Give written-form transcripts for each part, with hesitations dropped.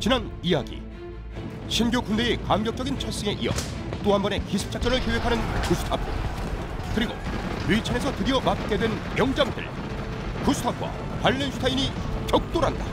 지난 이야기, 신규 군대의 감격적인 철승에 이어 또 한 번의 기습작전을 계획하는 구스타프, 그리고 류이천에서 드디어 맞게 된 명장들 구스타프와 발렌슈타인이 격돌한다.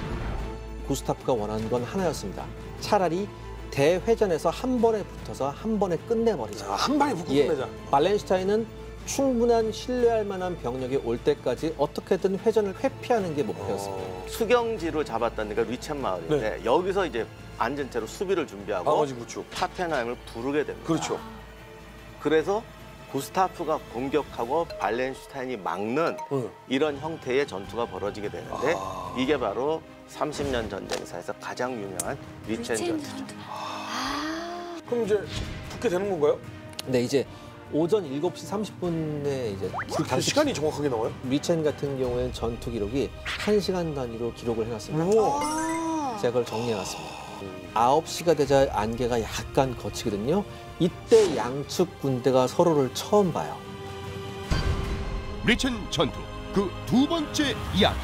구스타프가 원하는 건 하나였습니다. 차라리 대회전에서 한 번에 붙어서 한 번에 끝내버리자. 한 방에 붙고 끝내자. 발렌슈타인은 충분한 신뢰할 만한 병력이 올 때까지 어떻게든 회전을 회피하는 게 목표였습니다. 수경지로 잡았던 데가 리첸 마을인데 여기서 이제 안전체로 수비를 준비하고 나머지 구축. 파텐하임을 부르게 됩니다. 그렇죠. 그래서 구스타프가 공격하고 발렌슈타인이 막는 이런 형태의 전투가 벌어지게 되는데 이게 바로 30년 전쟁사에서 가장 유명한 리첸 전투죠. 그럼 이제 붙게 되는 건가요? 근데 이제 오전 7시 30분에 이제 당시 시간이 정확하게 나와요? 리첸 같은 경우에는 전투 기록이 1시간 단위로 기록을 해놨습니다. 제가 그걸 정리해놨습니다. 9시가 되자 안개가 약간 걷히거든요. 이때 양측 군대가 서로를 처음 봐요. 리첸 전투 그 두 번째 이야기.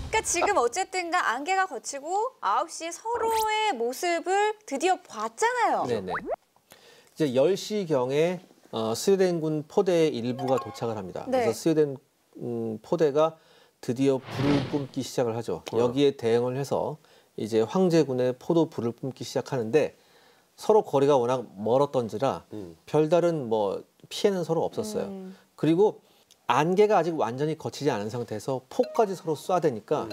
그러니까 지금 어쨌든가 안개가 걷히고 9시에 서로의 모습을 드디어 봤잖아요. 네네. 이제 10시경에 스웨덴군 포대의 일부가 도착을 합니다. 네. 그래서 스웨덴 포대가 드디어 불을 뿜기 시작을 하죠. 여기에 대응을 해서 이제 황제군의 포도 불을 뿜기 시작하는데 서로 거리가 워낙 멀었던지라 별다른 뭐 피해는 서로 없었어요. 그리고 안개가 아직 완전히 걷히지 않은 상태에서 폭까지 서로 쏴대니까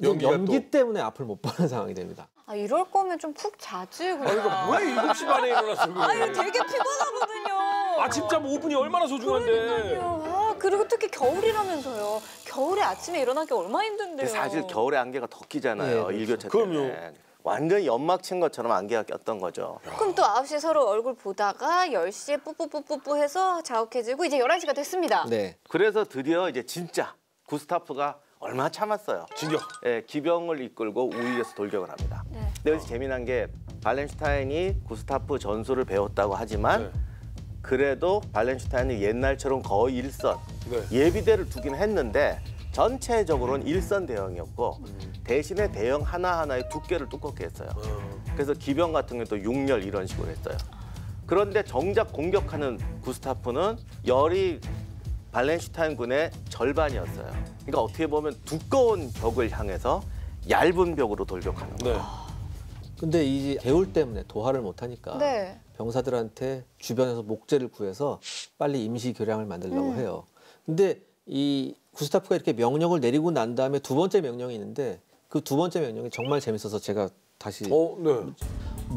연기 때문에 앞을 못 보는 상황이 됩니다. 아, 이럴 거면 좀 푹 자지. 아, 이거 왜 7시 반에 일어났어? 아, 이거 되게 피곤하거든요. 아침잠 5분이 얼마나 소중한데. 그러니까요. 아, 그리고 특히 겨울이라면서요. 겨울에 아침에 일어나기 얼마나 힘든데요. 사실 겨울에 안개가 더 끼잖아요. 네, 일교차 그럼요. 때문에. 완전히 연막 친 것처럼 안개가 꼈던 거죠. 그럼 또 9시에 서로 얼굴 보다가 10시에 뿌뿌뿌뿌뿌 해서 자욱해지고 이제 11시가 됐습니다. 네. 그래서 드디어 이제 진짜 구스타프가 얼마나 참았어요. 진격. 예, 기병을 이끌고 우위에서 돌격을 합니다. 네. 근데 여기서 재미난 게 발렌슈타인이 구스타프 전술을 배웠다고 하지만 그래도 발렌슈타인이 옛날처럼 거의 일선 예비대를 두긴 했는데 전체적으로는 일선 대형이었고 대신에 대형 하나하나의 두께를 두껍게 했어요. 그래서 기병 같은 경우도 6열 이런 식으로 했어요. 그런데 정작 공격하는 구스타프는 열이 발렌슈타인 군의 절반이었어요. 그러니까 어떻게 보면 두꺼운 벽을 향해서 얇은 벽으로 돌격하는 거예요. 근데 이 개울 때문에 도하를 못 하니까 네. 병사들한테 주변에서 목재를 구해서 빨리 임시 교량을 만들려고 해요. 근데 이 구스타프가 이렇게 명령을 내리고 난 다음에 두 번째 명령이 있는데 그 두 번째 명령이 정말 재밌어서 제가 다시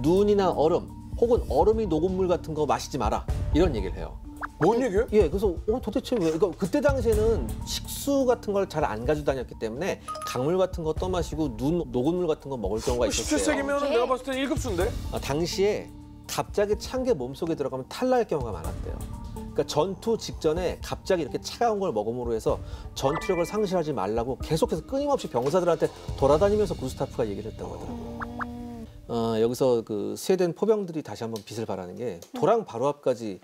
눈이나 얼음 혹은 얼음이 녹은 물 같은 거 마시지 마라 이런 얘기를 해요. 뭔 얘기예요? 예, 그래서 도대체 왜? 그러니까 그때 당시에는 식수 같은 걸 잘 안 가지고 다녔기 때문에 강물 같은 거 떠마시고 녹은 물 같은 거 먹을 경우가 있었어요. 17세기면 내가 봤을 때 1급수인데? 당시에 갑자기 찬 게 몸속에 들어가면 탈날 경우가 많았대요. 그러니까 전투 직전에 갑자기 이렇게 차가운 걸 먹음으로 해서 전투력을 상실하지 말라고 계속해서 끊임없이 병사들한테 돌아다니면서 구스타프가 얘기를 했다고 하더라고요. 여기서 그 스웨덴 포병들이 다시 한번 빛을 발하는 게 도랑 바로 앞까지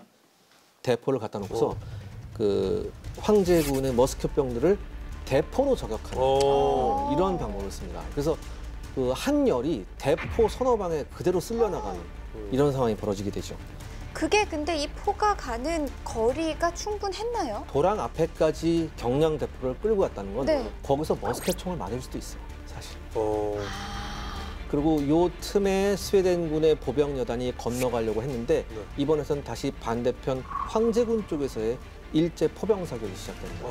대포를 갖다 놓고서 그 황제군의 머스켓병들을 대포로 저격하는 이런 방법을 씁니다. 그래서 그 한 열이 대포 서너 방에 그대로 쓸려나가는 이런 상황이 벌어지게 되죠. 그게 근데 이 포가 가는 거리가 충분했나요? 도랑 앞에까지 경량 대포를 끌고 갔다는 건 네. 거기서 머스켓총을 맞을 수도 있어요, 사실. 그리고 요 틈에 스웨덴군의 보병 여단이 건너가려고 했는데 이번에선 다시 반대편 황제군 쪽에서의 일제 포병 사격이 시작됩니다.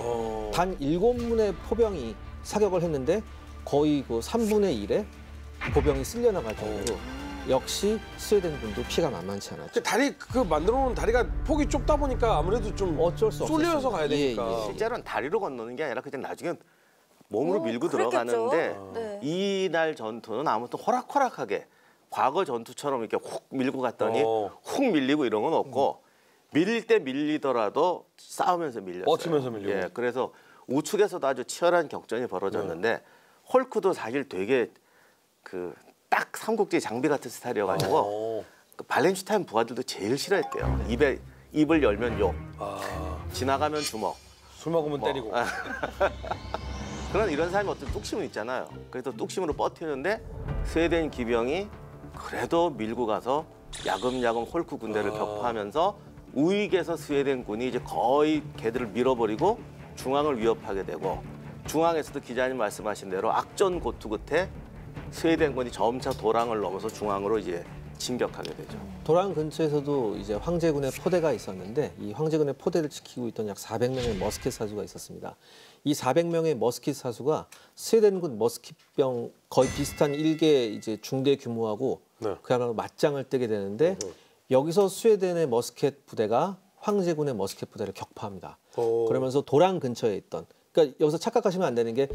단 7문의 포병이 사격을 했는데 거의 그 3분의 1의 보병이 쓸려나갈 정도로 역시 스웨덴군도 피가 만만치 않았죠. 다리 만들어 놓은 다리가 폭이 좁다 보니까 아무래도 좀 어쩔 수 없었어요. 쏠려서 가야 되니까. 실제로는 다리로 건너는 게 아니라 그냥 나중에 몸으로 밀고 그랬겠죠. 들어가는데 네. 이날 전투는 아무튼 호락호락하게 과거 전투처럼 이렇게 훅 밀고 갔더니 훅 밀리고 이런 건 없고 밀릴 때 밀리더라도 싸우면서 밀렸어요. 버티면서 밀리고. 예, 그래서 우측에서도 아주 치열한 격전이 벌어졌는데 홀크도 사실 되게 딱 삼국지 장비 같은 스타일이어가지고 그 발렌슈타인 부하들도 제일 싫어했대요. 입을 열면 욕, 지나가면 주먹. 술 먹으면 때리고. 그런 이런 사람이 어떤 뚝심은 있잖아요. 그래서 뚝심으로 버티는데 스웨덴 기병이 그래도 밀고 가서 야금야금 홀크 군대를 격파하면서 우익에서 스웨덴군이 이제 거의 걔들을 밀어버리고 중앙을 위협하게 되고 중앙에서도 기자님 말씀하신 대로 악전고투 끝에 스웨덴군이 점차 도랑을 넘어서 중앙으로 이제 진격하게 되죠. 도랑 근처에서도 이제 황제군의 포대가 있었는데 이 황제군의 포대를 지키고 있던 약 400명의 머스킷 사수가 있었습니다. 이 400명의 머스킷 사수가 스웨덴군 머스킷병 거의 비슷한 일개 이제 중대 규모하고 네. 그야말로 맞짱을 뜨게 되는데 여기서 스웨덴의 머스킷 부대가 황제군의 머스킷 부대를 격파합니다. 그러면서 도랑 근처에 있던 그러니까 여기서 착각하시면 안 되는 게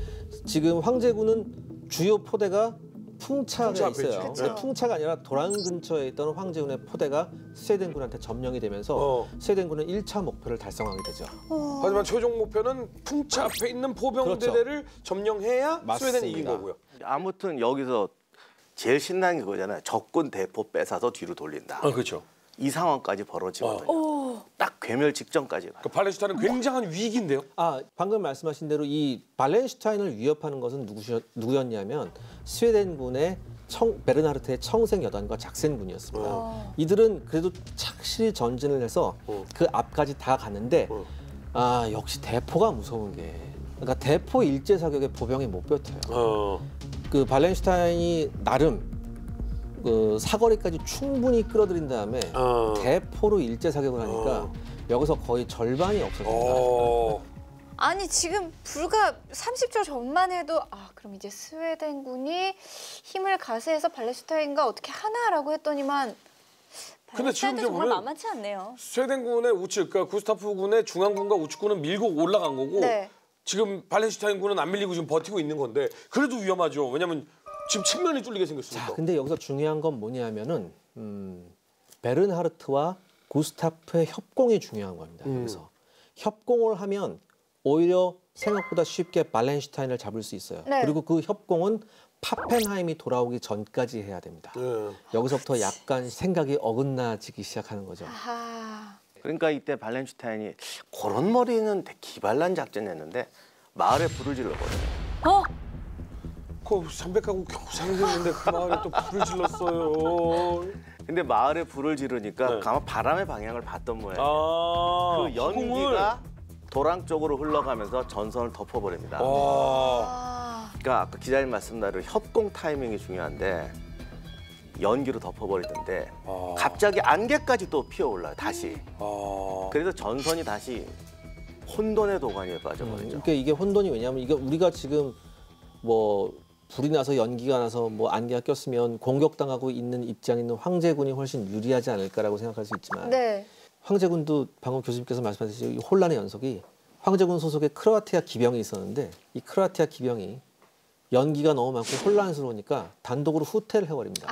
지금 황제군은 주요 포대가 풍차가 있어요. 근데 풍차가 아니라 도랑 근처에 있던 황제군의 포대가 스웨덴군한테 점령이 되면서 스웨덴군은 1차 목표를 달성하게 되죠. 하지만 최종 목표는 풍차 앞에 있는 포병대대를 점령해야 스웨덴이 이긴 거고요. 아무튼 여기서 제일 신나는 게 그거잖아요. 적군 대포 뺏어서 뒤로 돌린다. 그렇죠. 이 상황까지 벌어지거든요. 딱 괴멸 직전까지 가요. 그 발렌슈타인은 굉장한 위기인데요. 방금 말씀하신 대로 이 발렌슈타인을 위협하는 것은 누구였냐면 스웨덴군의 베르나르트의 청생 여단과 작센군이었습니다. 이들은 그래도 착실히 전진을 해서 그 앞까지 다 갔는데 역시 대포가 무서운 게 그러니까 대포 일제 사격에 보병이 못 버텨요. 그 발렌슈타인이 나름 그 사거리까지 충분히 끌어들인 다음에 대포로 일제 사격을 하니까 여기서 거의 절반이 없어집니다. 아니 지금 불과 30초 전만 해도 그럼 이제 스웨덴군이 힘을 가세해서 발렌슈타인과 어떻게 하나라고 했더니만 근데 지금 발렌슈타인도 정말 만만치 않네요. 스웨덴군의 우측, 그러니까 구스타프군의 중앙군과 우측군은 밀고 올라간 거고 네. 지금 발렌슈타인군은 안 밀리고 지금 버티고 있는 건데 그래도 위험하죠. 왜냐면 지금 측면이 뚫리게 생겼으니까. 자, 근데 여기서 중요한 건 뭐냐면은 베른하르트와 구스타프의 협공이 중요한 겁니다. 그래서 협공을 하면 오히려 생각보다 쉽게 발렌슈타인을 잡을 수 있어요. 네. 그리고 그 협공은 파펜하임이 돌아오기 전까지 해야 됩니다. 여기서부터 약간 생각이 어긋나지기 시작하는 거죠. 그러니까 이때 발렌슈타인이 그런 머리는 되게 기발난 작전이었는데 마을에 불을 질러버려요. 그 300가구 겨우 상생했는데 그 마을에 또 불을 질렀어요. 근데 마을에 불을 지르니까 아마 바람의 방향을 봤던 모양이에요. 그 연기가 도랑 쪽으로 흘러가면서 전선을 덮어버립니다. 그러니까 아까 기자님 말씀대로 협공 타이밍이 중요한데 연기로 덮어버리던데 갑자기 안개까지 또 피어올라요. 다시. 그래서 전선이 다시 혼돈의 도가니에 빠져버리죠. 그러니까 이게 혼돈이 왜냐하면 이게 우리가 지금 뭐 불이 나서 연기가 나서 뭐 안개가 꼈으면 공격당하고 있는 입장에 있는 황제군이 훨씬 유리하지 않을까라고 생각할 수 있지만 네. 황제군도 방금 교수님께서 말씀하셨듯이 혼란의 연속이 황제군 소속의 크로아티아 기병이 있었는데 이 크로아티아 기병이 연기가 너무 많고 혼란스러우니까 단독으로 후퇴를 해버립니다.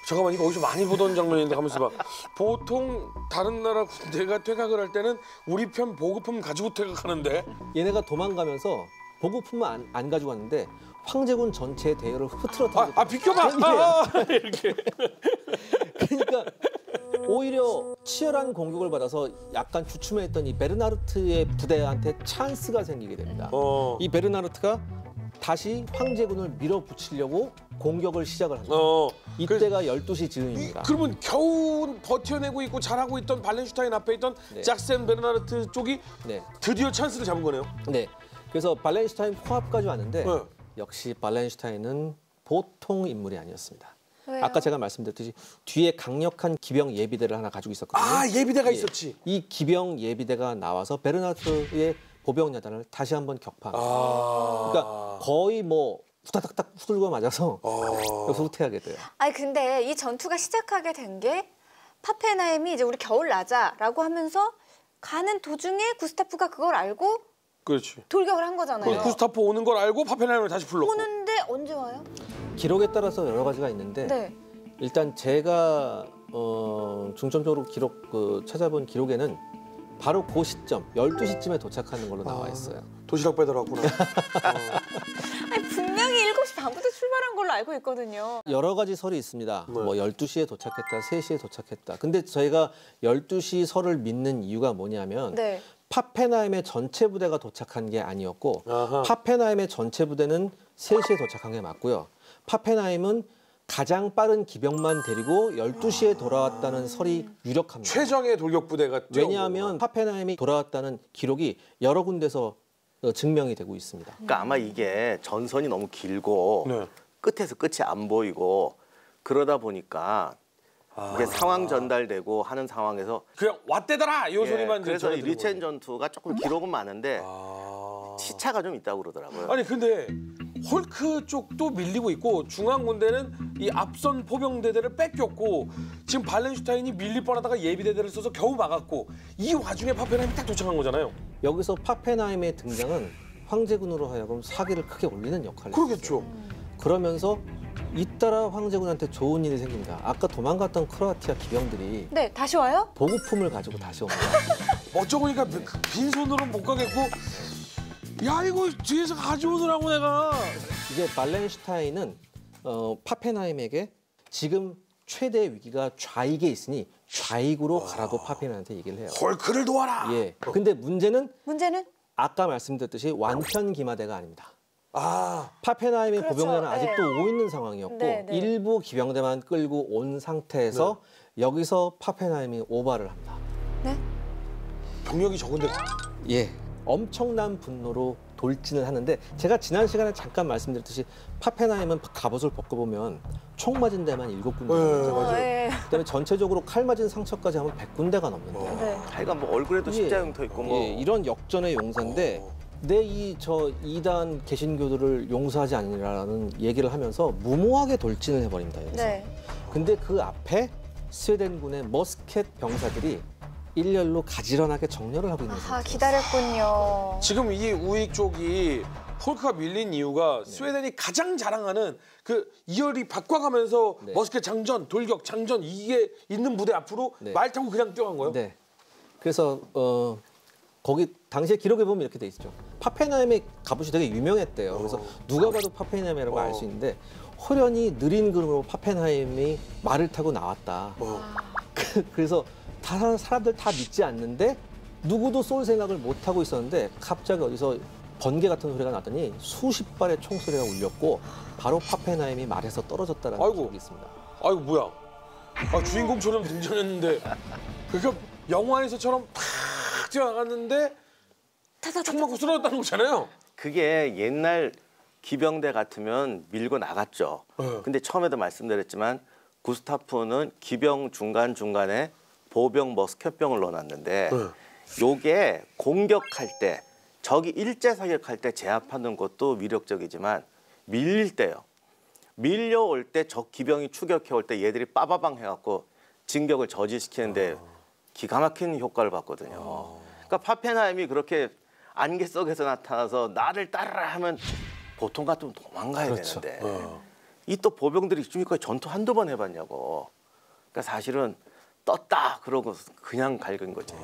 잠깐만 이거 어디서 많이 보던 장면인데 가면서 봐. 보통 다른 나라 군대가 퇴각을 할 때는 우리 편 보급품 가지고 퇴각하는데 얘네가 도망가면서 보급품만 안 가지고 왔는데 황제군 전체의 대열을 흐트러뜨리고 비켜봐! 이렇게. 그러니까 오히려 치열한 공격을 받아서 약간 주춤했던 이 베르나르트의 부대한테 찬스가 생기게 됩니다. 이 베르나르트가 다시 황제군을 밀어붙이려고 공격을 시작을 합니다. 이때가 12시 즈음입니다. 그러면 겨우 버텨내고 있고 잘하고 있던 발렌슈타인 앞에 있던 짝센 베르나르트 쪽이 드디어 찬스를 잡은 거네요. 네. 그래서 발렌슈타인 코앞까지 왔는데 역시 발렌슈타인은 보통 인물이 아니었습니다. 왜요? 아까 제가 말씀드렸듯이 뒤에 강력한 기병 예비대를 하나 가지고 있었거든요. 예비대가 있었지. 이 기병 예비대가 나와서 베르나르트의 보병야단을 다시 한번 격파합니다. 그러니까 거의 뭐 후다닥닥 후들고 맞아서 여기서 후퇴하게 돼요. 근데 이 전투가 시작하게 된 게 파펜하임이 이제 우리 겨울 나자라고 하면서 가는 도중에 구스타프가 그걸 알고 그렇지. 돌격을 한 거잖아요. 구스타프 오는 걸 알고 파펜하임을 다시 불렀고. 오는데 언제 와요? 기록에 따라서 여러 가지가 있는데 일단 제가 중점적으로 찾아본 기록에는 바로 그 시점 12시쯤에 도착하는 걸로 나와 있어요. 도시락 빼더라 왔구나. 분명히 7시 반부터 출발한 걸로 알고 있거든요. 여러 가지 설이 있습니다. 뭐 12시에 도착했다, 3시에 도착했다. 근데 저희가 12시 설을 믿는 이유가 뭐냐면 파펜하임의 전체 부대가 도착한 게 아니었고 아하. 파펜하임의 전체 부대는 3시에 도착한 게 맞고요. 파펜하임은 가장 빠른 기병만 데리고 12시에 돌아왔다는 설이 유력합니다. 최정의 돌격 부대가 왜냐하면 파펜하임이 돌아왔다는 기록이 여러 군데서 증명이 되고 있습니다. 그러니까 아마 이게 전선이 너무 길고 네. 끝에서 끝이 안 보이고 그러다 보니까 이게 상황 전달되고 하는 상황에서 그냥 왔대더라 이 소리만 그래서 이 전해드리는 리첸 전투가 조금 기록은 많은데 거예요. 시차가 좀 있다고 그러더라고요. 아니 근데 헐크 쪽도 밀리고 있고 중앙 군대는 이 앞선 포병대대를 뺏겼고 지금 발렌슈타인이 밀릴 뻔하다가 예비대대를 써서 겨우 막았고 이 와중에 파펜하임이 딱 도착한 거잖아요. 여기서 파펜하임의 등장은 황제군으로 하여금 사기를 크게 올리는 역할을 그러겠죠. 그러면서 잇따라 황제군한테 좋은 일이 생깁니다. 아까 도망갔던 크로아티아 기병들이 네, 다시 와요? 보급품을 가지고 다시 옵니다. 어쩌고 보니까 빈손으로는 못 가겠고 야 이거 뒤에서 가져오더라고 내가. 이제 발렌슈타인은 파펜하임에게 지금 최대 위기가 좌익에 있으니 좌익으로 가라고 파펜하임한테 얘기를 해요. 헐크를 도와라. 예. 근데 문제는 아까 말씀드렸듯이 완편 기마대가 아닙니다. 아 파펜하임의 그렇죠. 보병대는 네. 아직도 오 있는 상황이었고 네, 네. 일부 기병대만 끌고 온 상태에서 여기서 파펜하임이 오바를 합니다. 네? 병력이 적은데 예. 엄청난 분노로 돌진을 하는데 제가 지난 시간에 잠깐 말씀드렸듯이 파펜하임은 갑옷을 벗겨보면 총 맞은 데만 7군데. 맞아요. 예. 그다음에 전체적으로 칼 맞은 상처까지 하면 100군데가 넘는데요. 네. 하여간 뭐 얼굴에도 십자형터 있고 뭐 예, 이런 역전의 용사인데 내 저 2단 개신교들을 용서하지 않으리라는 얘기를 하면서 무모하게 돌진을 해버립니다. 여기서. 네. 근데 그 앞에 스웨덴군의 머스켓 병사들이 일렬로 가지런하게 정렬을 하고 있는 아하, 상태예요. 기다렸군요. 지금 이 우익 쪽이 헐크가 밀린 이유가 스웨덴이 가장 자랑하는 그 이열이 바꿔가면서 네. 머스켓 장전, 돌격 장전 이게 있는 부대 앞으로 네. 말 타고 그냥 뛰어간 거예요? 네. 그래서 거기 당시에 기록에 보면 이렇게 돼 있죠. 파펜하임의 갑옷이 되게 유명했대요. 그래서 누가 봐도 파펜하임이라고 알 수 있는데 호련히 느린 걸음으로 파펜하임이 말을 타고 나왔다. 그래서 사람들 다 믿지 않는데 누구도 쏠 생각을 못 하고 있었는데 갑자기 어디서 번개 같은 소리가 나더니 수십 발의 총소리가 울렸고 바로 파펜하임이 말에서 떨어졌다는 아이고. 기록이 있습니다. 아이고 뭐야? 아, 주인공처럼 등장했는데 그러니까 영화에서처럼 탁 뛰어나갔는데 총 맞고 쓰러졌다는 거잖아요. 그게 옛날 기병대 같으면 밀고 나갔죠. 네. 근데 처음에도 말씀드렸지만 구스타프는 기병 중간중간에 보병 머스켓병을 넣어놨는데 요게 공격할 때 적이 일제 사격할 때 제압하는 것도 위력적이지만 밀릴 때요. 밀려올 때 적 기병이 추격해올 때 얘들이 빠바방 해갖고 진격을 저지시키는데 기가 막힌 효과를 봤거든요. 그러니까 파펜하임이 그렇게 안개 속에서 나타나서 나를 따르라 하면 보통 같으면 도망가야 그렇죠. 되는데 이 또 보병들이 지금까지 전투 한두 번 해봤냐고. 그러니까 사실은 떴다 그러고 그냥 갈긴 거지.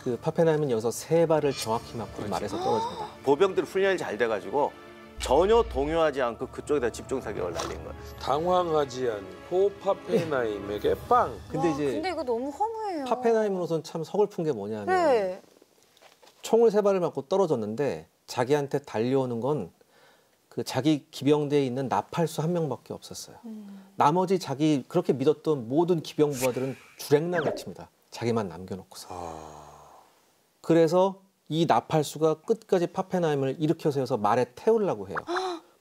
그 파펜하임은 여기서 3발을 정확히 맞고 말에서 떨어집니다. 보병들 훈련이 잘 돼가지고 전혀 동요하지 않고 그쪽에다 집중 사격을 날린 거예요. 당황하지 않고 파펜하임에게 빵. 근데 이제 근데 이거 너무 허무해요. 파펜하임으로서는 참 서글픈 게 뭐냐면 네. 총을 3발을 맞고 떨어졌는데 자기한테 달려오는 건 그 자기 기병대에 있는 나팔수 1명밖에 없었어요. 나머지 자기 그렇게 믿었던 모든 기병 부하들은 주랭랑을 칩니다. 자기만 남겨놓고서. 그래서 이 나팔수가 끝까지 파펜하임을 일으켜 세워서 말에 태우려고 해요.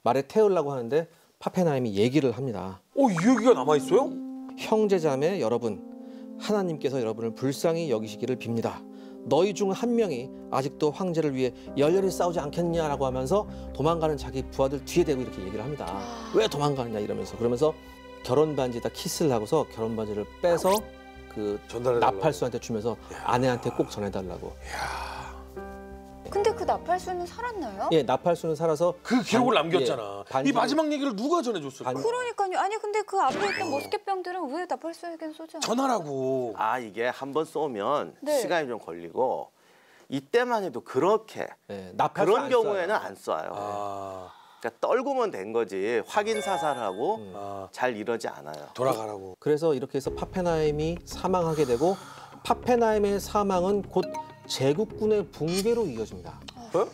말에 태우려고 하는데 파펜하임이 얘기를 합니다. 이 얘기가 남아 있어요? 형제자매 여러분, 하나님께서 여러분을 불쌍히 여기시기를 빕니다. 너희 중 한 명이 아직도 황제를 위해 열렬히 싸우지 않겠냐라고 하면서 도망가는 자기 부하들 뒤에 대고 이렇게 얘기를 합니다. 왜 도망가느냐 이러면서. 그러면서 결혼 반지에다 키스를 하고서 결혼 반지를 빼서 그 전달해달라고. 나팔수한테 주면서 아내한테 꼭 전해달라고. 근데 그 나팔수는 살았나요? 예, 나팔수는 살아서 그 기록을 반- 남겼잖아. 예, 이 마지막 얘기를 누가 전해줬을까? 반- 그러니까요. 아니 근데 그 앞에 있던 머스켓병들은 왜 나팔수에겐 쏘지 않아요? 전하라고. 아 이게 한 번 쏘면 네. 시간이 좀 걸리고 이때만 해도 그렇게 예, 나팔수 그런 안 경우에는 쏴요. 안 쏴요. 아, 그러니까 떨구면 된 거지 확인 사살하고 아, 잘 이러지 않아요. 돌아가라고. 그래서 이렇게 해서 파펜하임이 사망하게 되고 파펜하임의 사망은 곧 제국군의 붕괴로 이어집니다.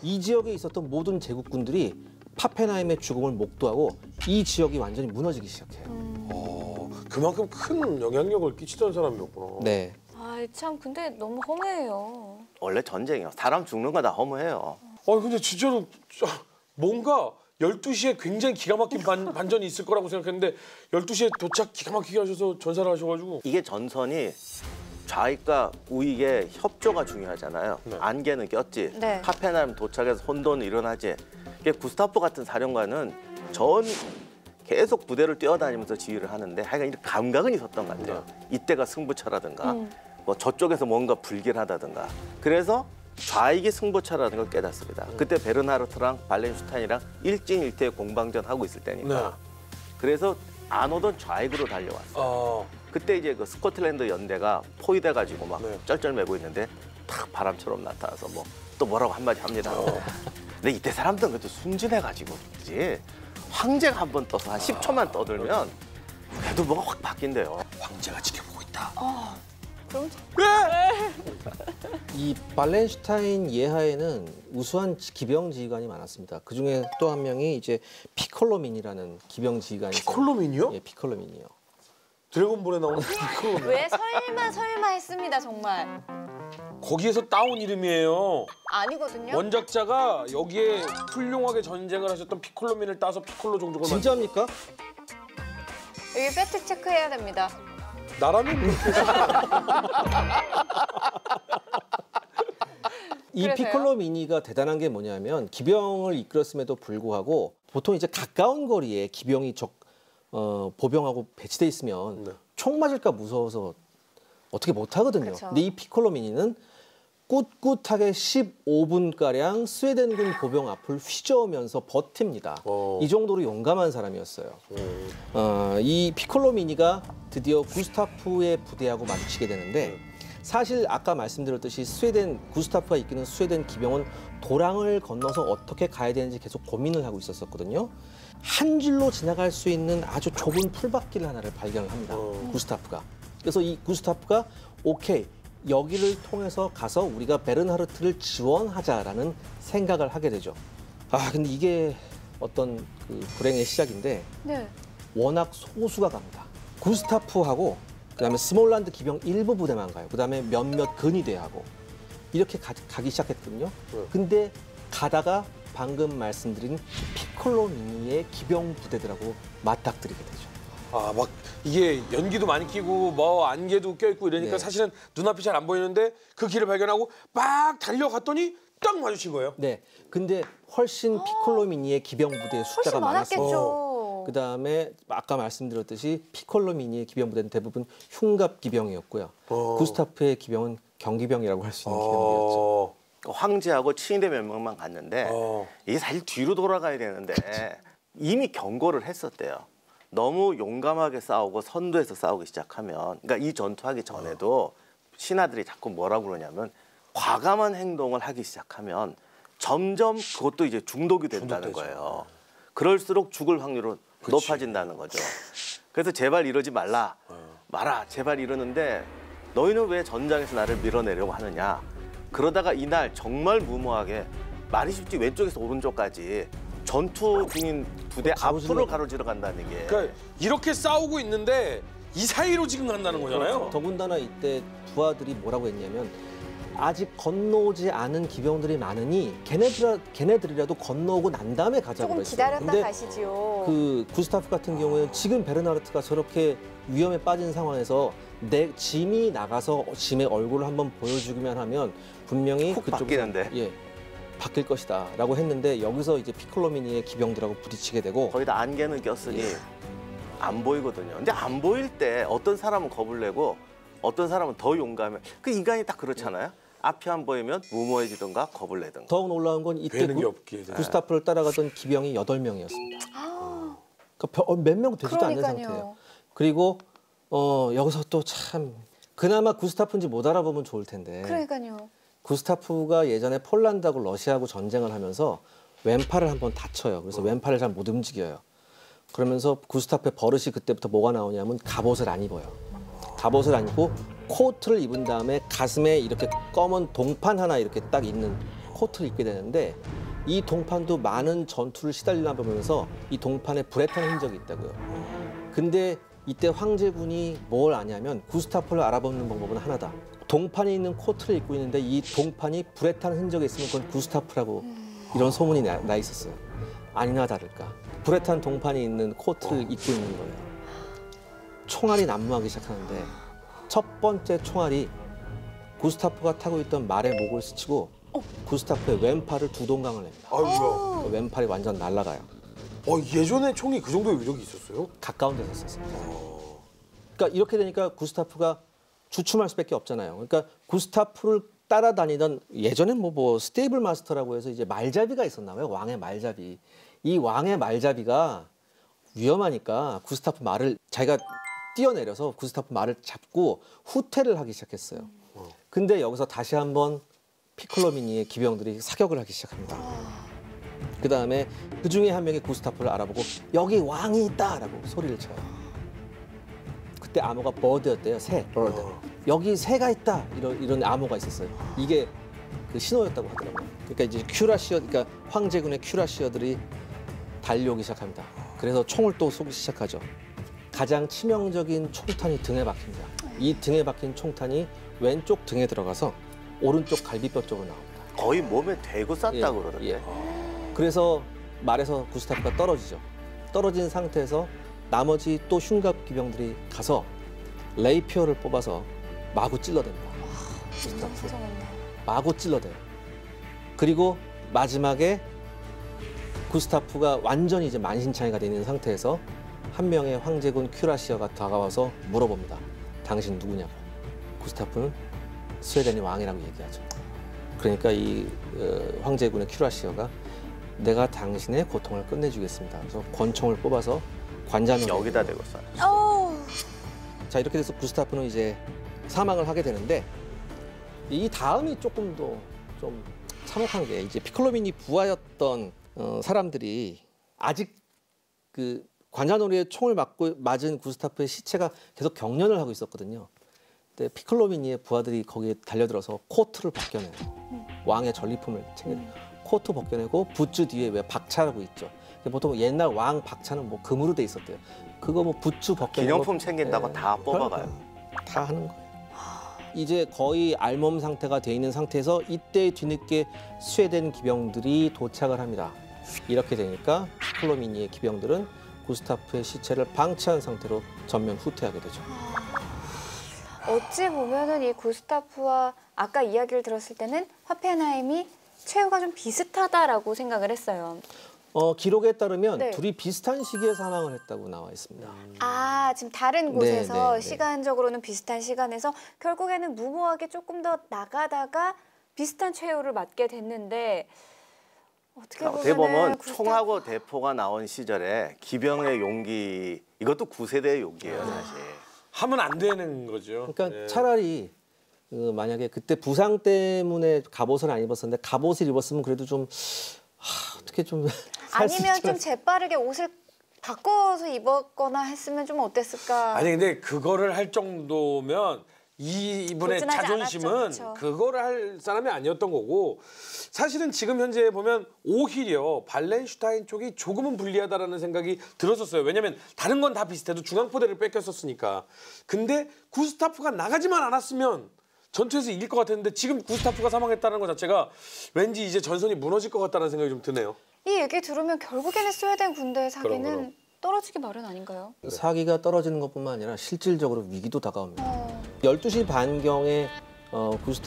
이 지역에 있었던 모든 제국군들이 파펜하임의 죽음을 목도하고 이 지역이 완전히 무너지기 시작해요. 그만큼 큰 영향력을 끼치던 사람이었구나. 네. 아, 참 근데 너무 험해요. 원래 전쟁이요. 사람 죽는 거 다 허무해요. 근데 진짜로 뭔가 12시에 굉장히 기가 막힌 반전이 있을 거라고 생각했는데 12시에 도착 기가 막히게 하셔서 전사를 하셔가지고. 이게 전선이 좌익과 우익의 협조가 중요하잖아요. 네. 안개는 꼈지. 네. 파펜하임 도착해서 혼돈이 일어나지. 이게 구스타프 같은 사령관은 계속 부대를 뛰어다니면서 지휘를 하는데 하여간 이런 감각은 있었던 것 같아요. 이때가 승부처라든가 뭐 저쪽에서 뭔가 불길하다든가. 그래서 좌익이 승부처라는 걸 깨닫습니다. 그때 베르나르트랑 발렌슈타인이랑 일진일퇴 공방전 하고 있을 때니까. 네. 그래서 안 오던 좌익으로 달려왔어요. 그때 이제 그 스코틀랜드 연대가 포위돼가지고 막 네. 쩔쩔매고 있는데 탁 바람처럼 나타나서 또 뭐라고 한마디 합니다. 근데 이때 사람들은 그래도 순진해가지고 그지 황제가 한 번 떠서 한 10초만 떠들면 그래도 뭐가 확 바뀐대요. 황제가 지켜보고 있다. 그럼 이 발렌슈타인 예하에는 우수한 기병 지휘관이 많았습니다. 그 중에 또 한 명이 이제 피콜로민이라는 기병 지휘관이 있어요. 피콜로민이요? 예, 피콜로민이요. 드래곤볼에 나오는 피콜로민. 왜 설마 했습니다 정말. 거기에서 따온 이름이에요. 아니거든요. 원작자가 여기에 훌륭하게 전쟁을 하셨던 피콜로민을 따서 피콜로 종족을 진짜입니까? 여기 팩트 체크해야 됩니다. 나라면 이 그래서요? 피콜로미니가 대단한 게 뭐냐면 기병을 이끌었음에도 불구하고 보통 이제 가까운 거리에 기병이 보병하고 배치돼 있으면 네. 총 맞을까 무서워서 어떻게 못 하거든요. 그렇죠. 근데 이 피콜로미니는 꿋꿋하게 15분가량 스웨덴군 보병 앞을 휘저으면서 버팁니다. 이 정도로 용감한 사람이었어요. 이 피콜로미니가 드디어 구스타프의 부대하고 마주치게 되는데 사실 아까 말씀드렸듯이 구스타프가 이끄는 스웨덴 기병은 도랑을 건너서 어떻게 가야 되는지 계속 고민을 하고 있었거든요. 한 줄로 지나갈 수 있는 아주 좁은 풀밭길 하나를 발견을 합니다. 구스타프가. 그래서 이 구스타프가 오케이. 여기를 통해서 가서 우리가 베르나르트를 지원하자라는 생각을 하게 되죠. 근데 이게 어떤 그 불행의 시작인데 네. 워낙 소수가 갑니다. 구스타프하고 그다음에 스몰란드 기병 일부 부대만 가요. 그다음에 몇몇 근위대하고 이렇게 가기 시작했거든요. 근데 가다가 방금 말씀드린 피콜로미니의 기병 부대들하고 맞닥뜨리게 되죠. 막 이게 연기도 많이 끼고 뭐 안개도 껴있고 이러니까 네. 사실은 눈앞이 잘 안 보이는데 그 길을 발견하고 막 달려갔더니 딱 마주친 거예요. 네. 근데 훨씬 피콜로미니의 기병 부대의 숫자가 훨씬 많았어요. 많았겠죠. 그다음에 아까 말씀드렸듯이 피콜로미니의 기병 부대는 대부분 흉갑 기병이었고요. 구스타프의 기병은 경기병이라고 할 수 있는 기병이었죠. 황제하고 친위대 몇 명만 갔는데 이게 사실 뒤로 돌아가야 되는데 이미 경고를 했었대요. 너무 용감하게 싸우고 선두에서 싸우기 시작하면 그러니까 이 전투하기 전에도 신하들이 자꾸 뭐라고 그러냐면 과감한 행동을 하기 시작하면 점점 그것도 이제 중독이 된다는 거예요. 그럴수록 죽을 확률은 높아진다는 거죠. 그래서 제발 이러지 마라. 제발 이러는데 너희는 왜 전장에서 나를 밀어내려고 하느냐. 그러다가 이날 정말 무모하게 말이 쉽지 왼쪽에서 오른쪽까지 전투 중인 부대 앞으로 가로지러 간다는 게. 그러니까 이렇게 싸우고 있는데 이 사이로 지금 간다는 거잖아요. 더군다나 이때 부하들이 뭐라고 했냐면 아직 건너오지 않은 기병들이 많으니 걔네들이라도 건너오고 난 다음에 가자고 조금 했어요. 기다렸다 근데 가시지요. 그 구스타프 같은 경우에 지금 베르나르트가 저렇게 위험에 빠진 상황에서 내 짐이 나가서 짐의 얼굴을 한번 보여주기만 하면 분명히 훅 그쪽에서 바뀌는데. 바뀔 것이다라고 했는데 여기서 이제 피콜로미니의 기병들하고 부딪히게 되고 거기다 안개는 꼈으니 안 보이거든요. 근데 안 보일 때 어떤 사람은 겁을 내고 어떤 사람은 더 용감해. 그 인간이 딱 그렇잖아요. 앞이 안 보이면 무모해지든가 겁을 내든가. 더욱 놀라운 건 이때 되는 게 없기에. 구스타프를 따라가던 기병이 8명이었습니다. 그러니까 몇 명 되지도 않는 그러니까요. 상태예요. 그리고 여기서 또 참 그나마 구스타프인지 못 알아보면 좋을 텐데 그러니까요. 구스타프가 예전에 폴란드하고 러시아하고 전쟁을 하면서 왼팔을 한번 다쳐요. 그래서 왼팔을 잘 못 움직여요. 그러면서 구스타프의 버릇이 그때부터 뭐가 나오냐면 갑옷을 안 입어요. 갑옷을 안 입고 코트를 입은 다음에 가슴에 이렇게 검은 동판 하나 이렇게 딱 있는 코트를 입게 되는데 이 동판도 많은 전투를 시달리나 보면서 이 동판에 불에 탄 흔적이 있다고요. 근데 이때 황제군이 뭘 아냐면 구스타프를 알아보는 방법은 하나다. 동판에 있는 코트를 입고 있는데 이 동판이 불에 탄 흔적이 있으면 그건 구스타프라고 이런 소문이 나 있었어요. 아니나 다를까. 불에 탄 동판이 있는 코트를 입고 있는 거예요. 총알이 난무하기 시작하는데 첫 번째 총알이 구스타프가 타고 있던 말의 목을 스치고 구스타프의 왼팔을 두 동강을 냅니다. 아이고야. 왼팔이 완전 날아가요. 예전에 총이 그 정도의 위력이 있었어요? 가까운 데서 썼습니다. 그러니까 이렇게 되니까 구스타프가 주춤할 수밖에 없잖아요. 그러니까 구스타프를 따라다니던 예전엔 뭐 스테이블 마스터라고 해서 이제 말잡이가 있었나 봐요. 왕의 말잡이. 이 왕의 말잡이가 위험하니까 구스타프 말을 자기가 뛰어내려서 구스타프 말을 잡고 후퇴를 하기 시작했어요. 근데 여기서 다시 한번 피콜로미니의 기병들이 사격을 하기 시작합니다. 그 다음에 그 중에 한 명이 구스타프를 알아보고 여기 왕이 있다라고 소리를 쳐요. 그때 암호가 버드였대요. 새. 버드. 여기 새가 있다. 이런 암호가 있었어요. 이게 그 신호였다고 하더라고요. 그러니까 이제 큐라시어, 그러니까 황제군의 큐라시어들이 달려오기 시작합니다. 그래서 총을 또 쏘기 시작하죠. 가장 치명적인 총탄이 등에 박힙니다. 이 등에 박힌 총탄이 왼쪽 등에 들어가서 오른쪽 갈비뼈 쪽으로 나옵니다. 거의 몸에 대고 쌌다 그러던데. 예. 그래서 말에서 구스타프가 떨어지죠. 떨어진 상태에서 나머지 또 흉갑 기병들이 가서 레이피어를 뽑아서 마구 찔러댑니다. 구스타프. 마구 찔러대요. 그리고 마지막에 구스타프가 완전히 이제 만신창이가 되는 상태에서 한 명의 황제군 큐라시어가 다가와서 물어봅니다. 당신 누구냐고. 구스타프는 스웨덴의 왕이라고 얘기하죠. 그러니까 이 황제군의 큐라시어가 내가 당신의 고통을 끝내주겠습니다. 그래서 권총을 뽑아서 관자명에 여기다 대고 쌌어. 자, 이렇게 돼서 구스타프는 이제 사망을 하게 되는데 이 다음이 조금 더 좀 참혹한 게 이제 피콜로미니 부하였던 사람들이 아직 그 관자놀이에 총을 맞은 구스타프의 시체가 계속 경련을 하고 있었거든요. 근데 피콜로미니의 부하들이 거기에 달려들어서 코트를 벗겨내요. 왕의 전리품을 챙겨 코트 벗겨내고 부츠 뒤에 왜 박차라고 있죠. 보통 옛날 왕 박차는 뭐 금으로 돼 있었대요. 그거 뭐 부츠 벗겨내고 기념품 챙긴다고 다 뽑아가요. 다 하는 거예요. 이제 거의 알몸 상태가 돼 있는 상태에서 이때 뒤늦게 스웨덴 기병들이 도착을 합니다. 이렇게 되니까 피콜로미니의 기병들은 구스타프의 시체를 방치한 상태로 전면 후퇴하게 되죠. 어찌 보면은 이 구스타프와 아까 이야기를 들었을 때는 파펜하임이 최후가 좀 비슷하다라고 생각을 했어요. 기록에 따르면 네. 둘이 비슷한 시기에 사망을 했다고 나와 있습니다. 아, 지금 다른 곳에서 네. 시간적으로는 비슷한 시간에서 결국에는 무모하게 조금 더 나가다가 비슷한 최후를 맞게 됐는데 어떻게 어떻게 보면 구스타프- 총하고 대포가 나온 시절에 기병의 용기, 이것도 구세대의 용기예요, 사실. 하면 안 되는 거죠. 그러니까 예. 차라리 만약에 그때 부상 때문에 갑옷을 안 입었었는데 갑옷을 입었으면 그래도 좀 어떻게 좀 살 수 아니면 있지 좀 재빠르게 옷을 바꿔서 입었거나 했으면 좀 어땠을까? 아니 근데 그거를 할 정도면 이분의 도전하지 자존심은 않았죠, 그쵸? 그거를 할 사람이 아니었던 거고 사실은 지금 현재 보면 오히려 발렌슈타인 쪽이 조금은 불리하다라는 생각이 들었었어요. 왜냐하면 다른 건 다 비슷해도 중앙포대를 뺏겼었으니까. 근데 구스타프가 나가지만 않았으면 전투에서 이길 것 같았는데 지금 구스타프가 사망했다는 것 자체가 왠지 이제 전선이 무너질 것 같다는 생각이 좀 드네요. 이 얘기 들으면 결국에는 스웨덴 군대의 사기는 그럼. 떨어지기 마련 아닌가요? 사기가 떨어지는 것뿐만 아니라 실질적으로 위기도 다가옵니다. 12시 반경에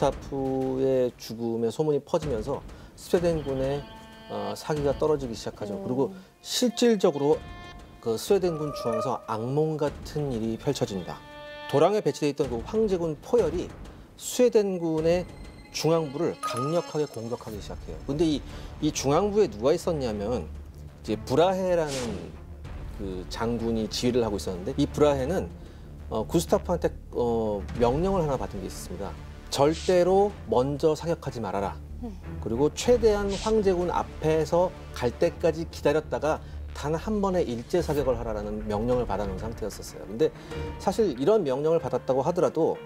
구스타프의 죽음의 소문이 퍼지면서 스웨덴군의 사기가 떨어지기 시작하죠. 그리고 실질적으로 그 스웨덴군 중앙에서 악몽 같은 일이 펼쳐집니다. 도랑에 배치되어 있던 그 황제군 포열이 스웨덴군의 중앙부를 강력하게 공격하기 시작해요. 근데 이 중앙부에 누가 있었냐면 이제 브라헤라는 그 장군이 지휘를 하고 있었는데 이 브라헤는 구스타프한테 명령을 하나 받은 게 있습니다. 절대로 먼저 사격하지 말아라. 그리고 최대한 황제군 앞에서 갈 때까지 기다렸다가 단 한 번의 일제 사격을 하라는 명령을 받아놓은 상태였었어요. 근데 사실 이런 명령을 받았다고 하더라도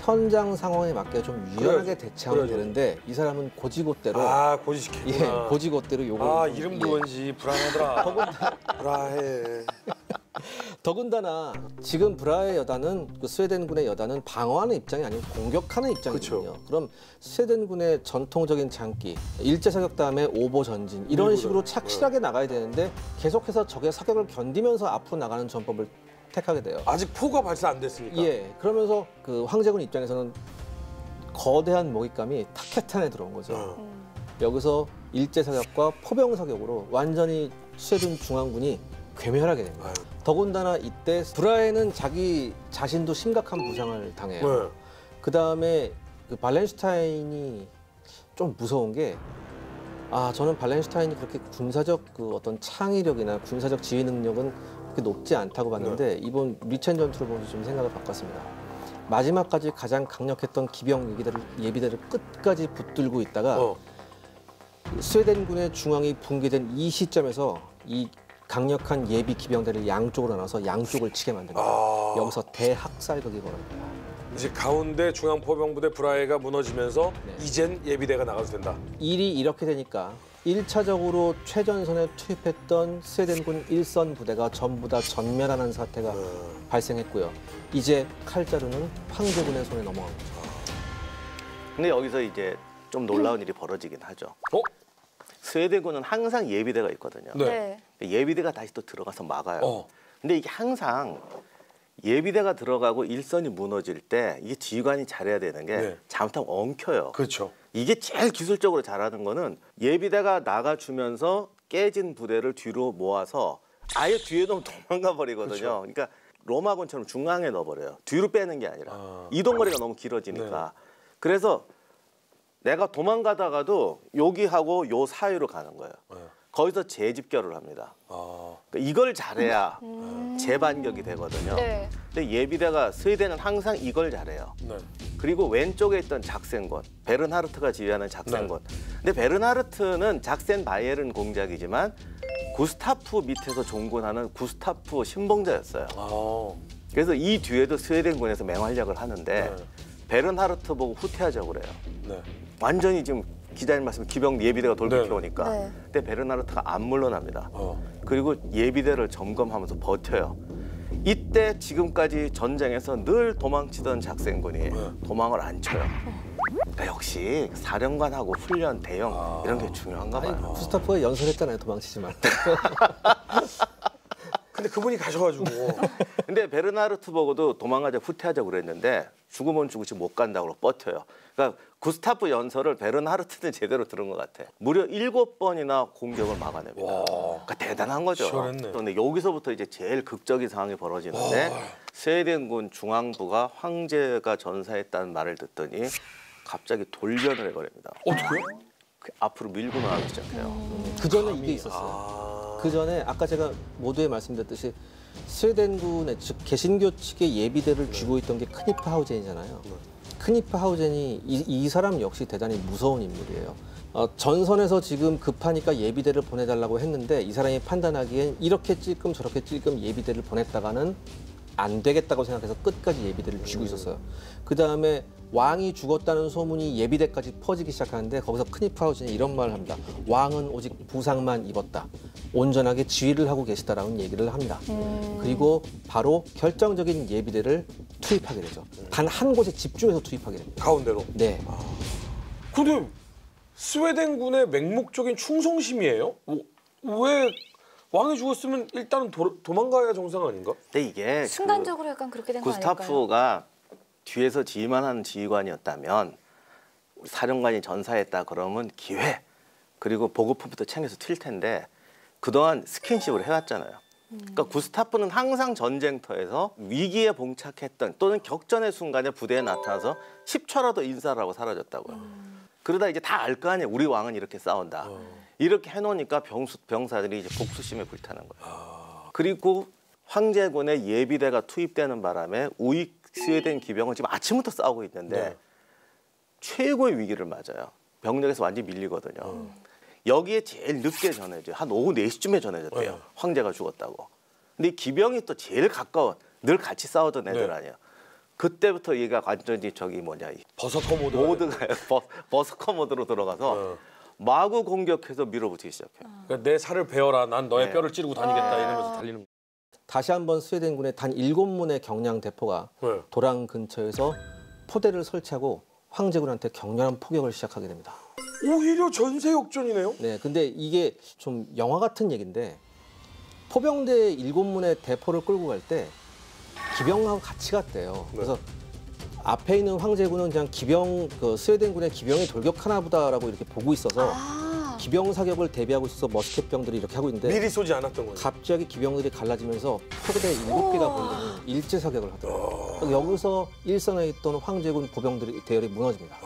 현장 상황에 맞게 좀 유연하게 그래야죠. 대처하면 그래야죠. 되는데 이 사람은 고지곳대로 고지시켰구나. 예, 고지곳대로 요걸 아 좀, 이름도 예. 뭔지 불안하더라. 불안해. 더군다나 지금 브라의 여단은 그 스웨덴군의 여단은 방어하는 입장이 아니고 공격하는 입장이거든요. 그럼 스웨덴군의 전통적인 장기, 일제 사격 다음에 오보 전진 이런 식으로 착실하게 나가야 되는데 계속해서 적의 사격을 견디면서 앞으로 나가는 전법을 택하게 돼요. 아직 포가 발사 안 됐으니까. 예, 그러면서 그 황제군 입장에서는 거대한 먹잇감이 타켓탄에 들어온 거죠. 여기서 일제 사격과 포병 사격으로 완전히 스웨덴 중앙군이 괴멸하게 됩니다. 아유. 더군다나 이때 브라에는 자기 자신도 심각한 부상을 당해요. 네. 그 다음에 그 발렌슈타인이 좀 무서운 게 저는 발렌슈타인이 그렇게 군사적 그 어떤 창의력이나 군사적 지휘 능력은 그렇게 높지 않다고 봤는데 이번 리첸 전투를 보면서 좀 생각을 바꿨습니다. 마지막까지 가장 강력했던 기병 예비대를 끝까지 붙들고 있다가 스웨덴군의 중앙이 붕괴된 이 시점에서 이 강력한 예비 기병대를 양쪽으로 나눠서 양쪽을 치게 만듭니다. 여기서 대학살극이 벌어집니다. 이제 가운데 중앙포병부대 브라에가 무너지면서 네. 이젠 예비대가 나가도 된다. 일이 이렇게 되니까 1차적으로 최전선에 투입했던 스웨덴군 1선 부대가 전부 다 전멸하는 사태가 발생했고요. 이제 칼자루는 황제군의 손에 넘어간 거죠. 근데 여기서 이제 좀 놀라운 일이 벌어지긴 하죠. 스웨덴군은 항상 예비대가 있거든요. 네. 예비대가 다시 또 들어가서 막아요. 근데 이게 항상 예비대가 들어가고 일선이 무너질 때 이게 지휘관이 잘해야 되는 게 네. 잘못하면 엉켜요. 그렇죠. 이게 제일 기술적으로 잘하는 거는 예비대가 나가주면서 깨진 부대를 뒤로 모아서 아예 뒤에 너무 도망가 버리거든요. 그렇죠. 그러니까 로마군처럼 중앙에 넣어버려요. 뒤로 빼는 게 아니라 이동거리가 너무 길어지니까. 네. 그래서 내가 도망가다가도 여기하고 요 사이로 가는 거예요. 거기서 재집결을 합니다. 그러니까 이걸 잘해야 재반격이 되거든요. 네. 근데 예비대가 스웨덴은 항상 이걸 잘해요. 네. 그리고 왼쪽에 있던 작센군, 베른하르트가 지휘하는 작센군. 근데 베른하르트는 작센 바이에른 공작이지만 구스타프 밑에서 종군하는 구스타프 신봉자였어요. 그래서 이 뒤에도 스웨덴군에서 맹활약을 하는데 베른하르트 보고 후퇴하자고 그래요. 완전히 지금 기자님 말씀 기병 예비대가 돌비켜 오니까 네. 그때 베른하르트가 안 물러납니다. 그리고 예비대를 점검하면서 버텨요. 이때 지금까지 전쟁에서 늘 도망치던 작센군이 도망을 안 쳐요. 그러니까 역시 사령관하고 훈련, 대응 이런 게 중요한가 봐요. 구스타프가 연설했잖아요. 도망치지 말라고. 근데 그분이 가셔가지고 근데 베르나르트 보고도 도망가자 후퇴하자고 그랬는데 죽으면 죽으시 못 간다고 버텨요. 그러니까 구스타프 연설을 베르나르트는 제대로 들은 것 같아. 무려 7번이나 공격을 막아냅니다. 그러니까 대단한 거죠. 시원했네. 그런데 여기서부터 이제 제일 극적인 상황이 벌어지는데 스웨덴군 중앙부가 황제가 전사했다는 말을 듣더니 갑자기 돌변을 해버립니다. 어떻게요? 앞으로 밀고 나가기 시작해요. 그 전에 이게 있었어요. 그 전에 아까 제가 모두에 말씀드렸듯이 스웨덴군의 즉 개신교 측의 예비대를 쥐고 있던 게 크니프 하우젠이잖아요. 크니프 하우젠이 이 사람 역시 대단히 무서운 인물이에요. 전선에서 지금 급하니까 예비대를 보내달라고 했는데 이 사람이 판단하기엔 이렇게 찔끔 저렇게 찔끔 예비대를 보냈다가는 안 되겠다고 생각해서 끝까지 예비대를 쥐고 있었어요. 그 다음에 왕이 죽었다는 소문이 예비대까지 퍼지기 시작하는데 거기서 크니프 하우젠이 이런 말을 합니다. 왕은 오직 부상만 입었다. 온전하게 지휘를 하고 계시다라는 얘기를 합니다. 그리고 바로 결정적인 예비대를 투입하게 되죠. 단 한 곳에 집중해서 투입하게 됩니다. 가운데로. 네. 근데 스웨덴군의 맹목적인 충성심이에요? 왜 왕이 죽었으면 일단은 도망가야 정상 아닌가? 근데 이게 순간적으로 약간 그렇게 된 거 아닐까요? 구스타프가 뒤에서 지휘만 하는 지휘관이었다면 사령관이 전사했다 그러면 기회 그리고 보급품부터 챙겨서 튈 텐데 그동안 스킨십을 해왔잖아요. 그러니까 구스타프는 항상 전쟁터에서 위기에 봉착했던 또는 격전의 순간에 부대에 나타나서 10초라도 인사를 하고 사라졌다고요. 그러다 이제 다 알 거 아니에요. 우리 왕은 이렇게 싸운다. 이렇게 해놓으니까 병사들이 이제 복수심에 불타는 거예요. 그리고 황제군의 예비대가 투입되는 바람에 우익 스웨덴 기병은 지금 아침부터 싸우고 있는데 최고의 위기를 맞아요. 병력에서 완전히 밀리거든요. 여기에 제일 늦게 전해져요. 한 오후 4시쯤에 전해졌대요. 황제가 죽었다고. 근데 이 기병이 또 제일 가까운 늘 같이 싸우던 애들 아니에요. 그때부터 얘가 완전히 저기 뭐냐 버서커 모드가 버서커 모드로 들어가서 마구 공격해서 밀어붙이기 시작해요. 그러니까 내 살을 베어라. 난 너의 뼈를 찌르고 다니겠다 이러면서 달리는. 다시 한번 스웨덴군의 단 7문의 경량 대포가 도랑 근처에서 포대를 설치하고 황제군한테 격렬한 포격을 시작하게 됩니다. 오히려 전세 역전이네요. 네, 근데 이게 좀 영화 같은 얘기인데 포병대 7문의 대포를 끌고 갈 때 기병하고 같이 갔대요. 그래서 앞에 있는 황제군은 그냥 스웨덴군의 기병이 돌격하나 보다라고 이렇게 보고 있어서 기병 사격을 대비하고 있어서 머스켓병들이 이렇게 하고 있는데 미리 쏘지 않았던 거죠. 갑자기 기병들이 갈라지면서 포대 7개가 보이더니 일제 사격을 하더라고요. 여기서 일선에 있던 황제군 보병들이 대열이 무너집니다.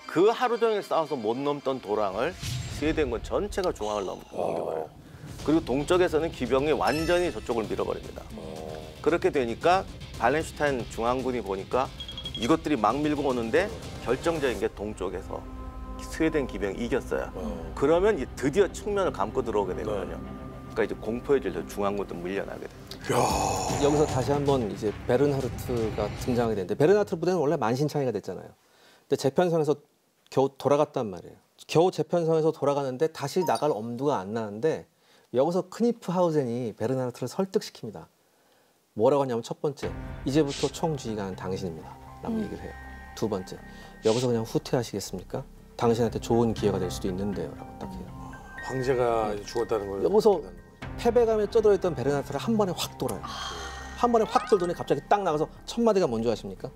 그 하루 종일 싸워서 못 넘던 도랑을 스웨덴군 전체가 중앙을 넘겨버려요. 그리고 동쪽에서는 기병이 완전히 저쪽을 밀어버립니다. 그렇게 되니까 발렌슈타인 중앙군이 보니까 이것들이 막 밀고 오는데 결정적인 게 동쪽에서 스웨덴 기병이 이겼어요. 그러면 드디어 측면을 감고 들어오게 되거든요. 그러니까 이제 공포의 질서 중앙군도 밀려나게 돼요. 여기서 다시 한번 이제 베른하르트가 등장하게 되는데 베른하르트 부대는 원래 만신창이가 됐잖아요. 근데 재편성에서 겨우 돌아갔단 말이에요. 겨우 재편성에서 돌아가는데 다시 나갈 엄두가 안 나는데 여기서 크니프하우젠이 베른하르트를 설득시킵니다. 뭐라고 하냐면 첫 번째, 이제부터 총지휘관은 당신입니다. 라고 얘기를 해요. 두 번째, 여기서 그냥 후퇴하시겠습니까? 당신한테 좋은 기회가 될 수도 있는데요. 라고 딱 해요. 황제가 죽었다는 걸. 여기서 패배감에 쩌들어있던 베르나르트가 한 번에 확 돌아요. 한 번에 확 돌더니 갑자기 딱 나가서 첫 마디가 뭔지 아십니까?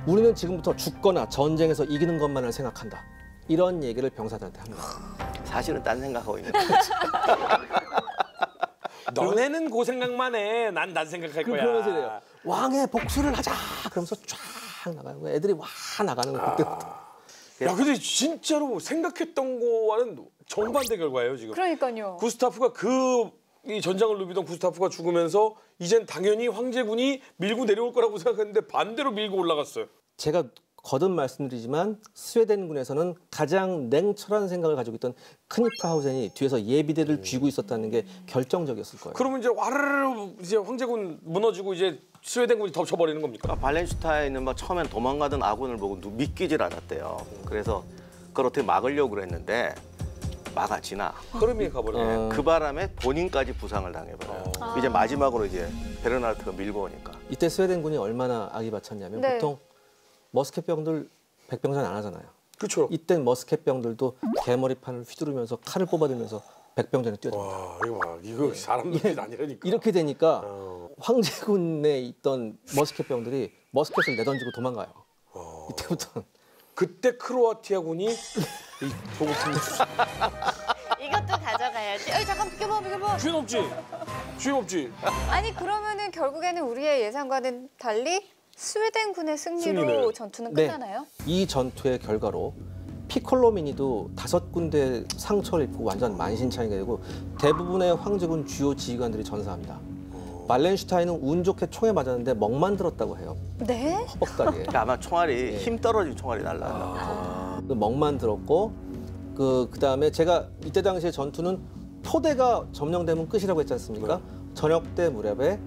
우리는 지금부터 죽거나 전쟁에서 이기는 것만을 생각한다. 이런 얘기를 병사들한테 합니다. 사실은 딴 생각하고 있는 거죠. 너네는 그 생각만 해. 난 생각할 거야. 그러면서 이래요. 왕의 복수를 하자. 그러면서 쫙 나가는 거예요. 애들이 와 나가는 거 그때부터. 야, 근데 진짜로 생각했던 거와는 정반대 결과예요, 지금. 그러니까요. 구스타프가 이 전장을 누비던 구스타프가 죽으면서 이젠 당연히 황제군이 밀고 내려올 거라고 생각했는데 반대로 밀고 올라갔어요. 제가 거듭 말씀드리지만 스웨덴군에서는 가장 냉철한 생각을 가지고 있던 크니프하우젠이 뒤에서 예비대를 쥐고 있었다는 게 결정적이었을 거예요. 그러면 이제 와르르 이제 황제군 무너지고 이제 스웨덴군이 덮쳐버리는 겁니까? 발렌슈타인은 막 처음엔 도망가던 아군을 보고 믿기질 않았대요. 그래서 그걸 어떻게 막으려고 그랬는데 막아지나. 흐름이 가버려요. 그 바람에 본인까지 부상을 당해버려요. 이제 마지막으로 이제 베르나르트가 밀고 오니까. 이때 스웨덴군이 얼마나 악이 바쳤냐면 네. 보통 머스켓병들 백병전 안 하잖아요. 그렇죠. 이땐 머스켓병들도 개머리판을 휘두르면서 칼을 뽑아들면서 백병전에 뛰어듭니다. 와, 이거 봐. 이거 사람들이 아니라니까. 이렇게 되니까 황제군에 있던 머스켓병들이 머스켓을 내던지고 도망가요. 이때부터 그때 크로아티아군이 보급팀 이것도 가져가야지. 잠깐 비켜봐. 주인 없지. 아니 그러면은 결국에는 우리의 예상과는 달리 스웨덴군의 승리로 승리네. 전투는 네. 끝나나요? 이 전투의 결과로 피콜로미니도 5군데 상처를 입고 완전 만신창이가 되고 대부분의 황제군 주요 지휘관들이 전사합니다. 발렌슈타인은 운 좋게 총에 맞았는데 멍만 들었다고 해요. 네? 허벅다리에. 그러니까 아마 총알이 힘 떨어진 총알이 날라왔나 보죠. 그 멍만 들었고 그다음에 제가 이때 당시에 전투는 포대가 점령되면 끝이라고 했지 않습니까? 저녁 때 무렵에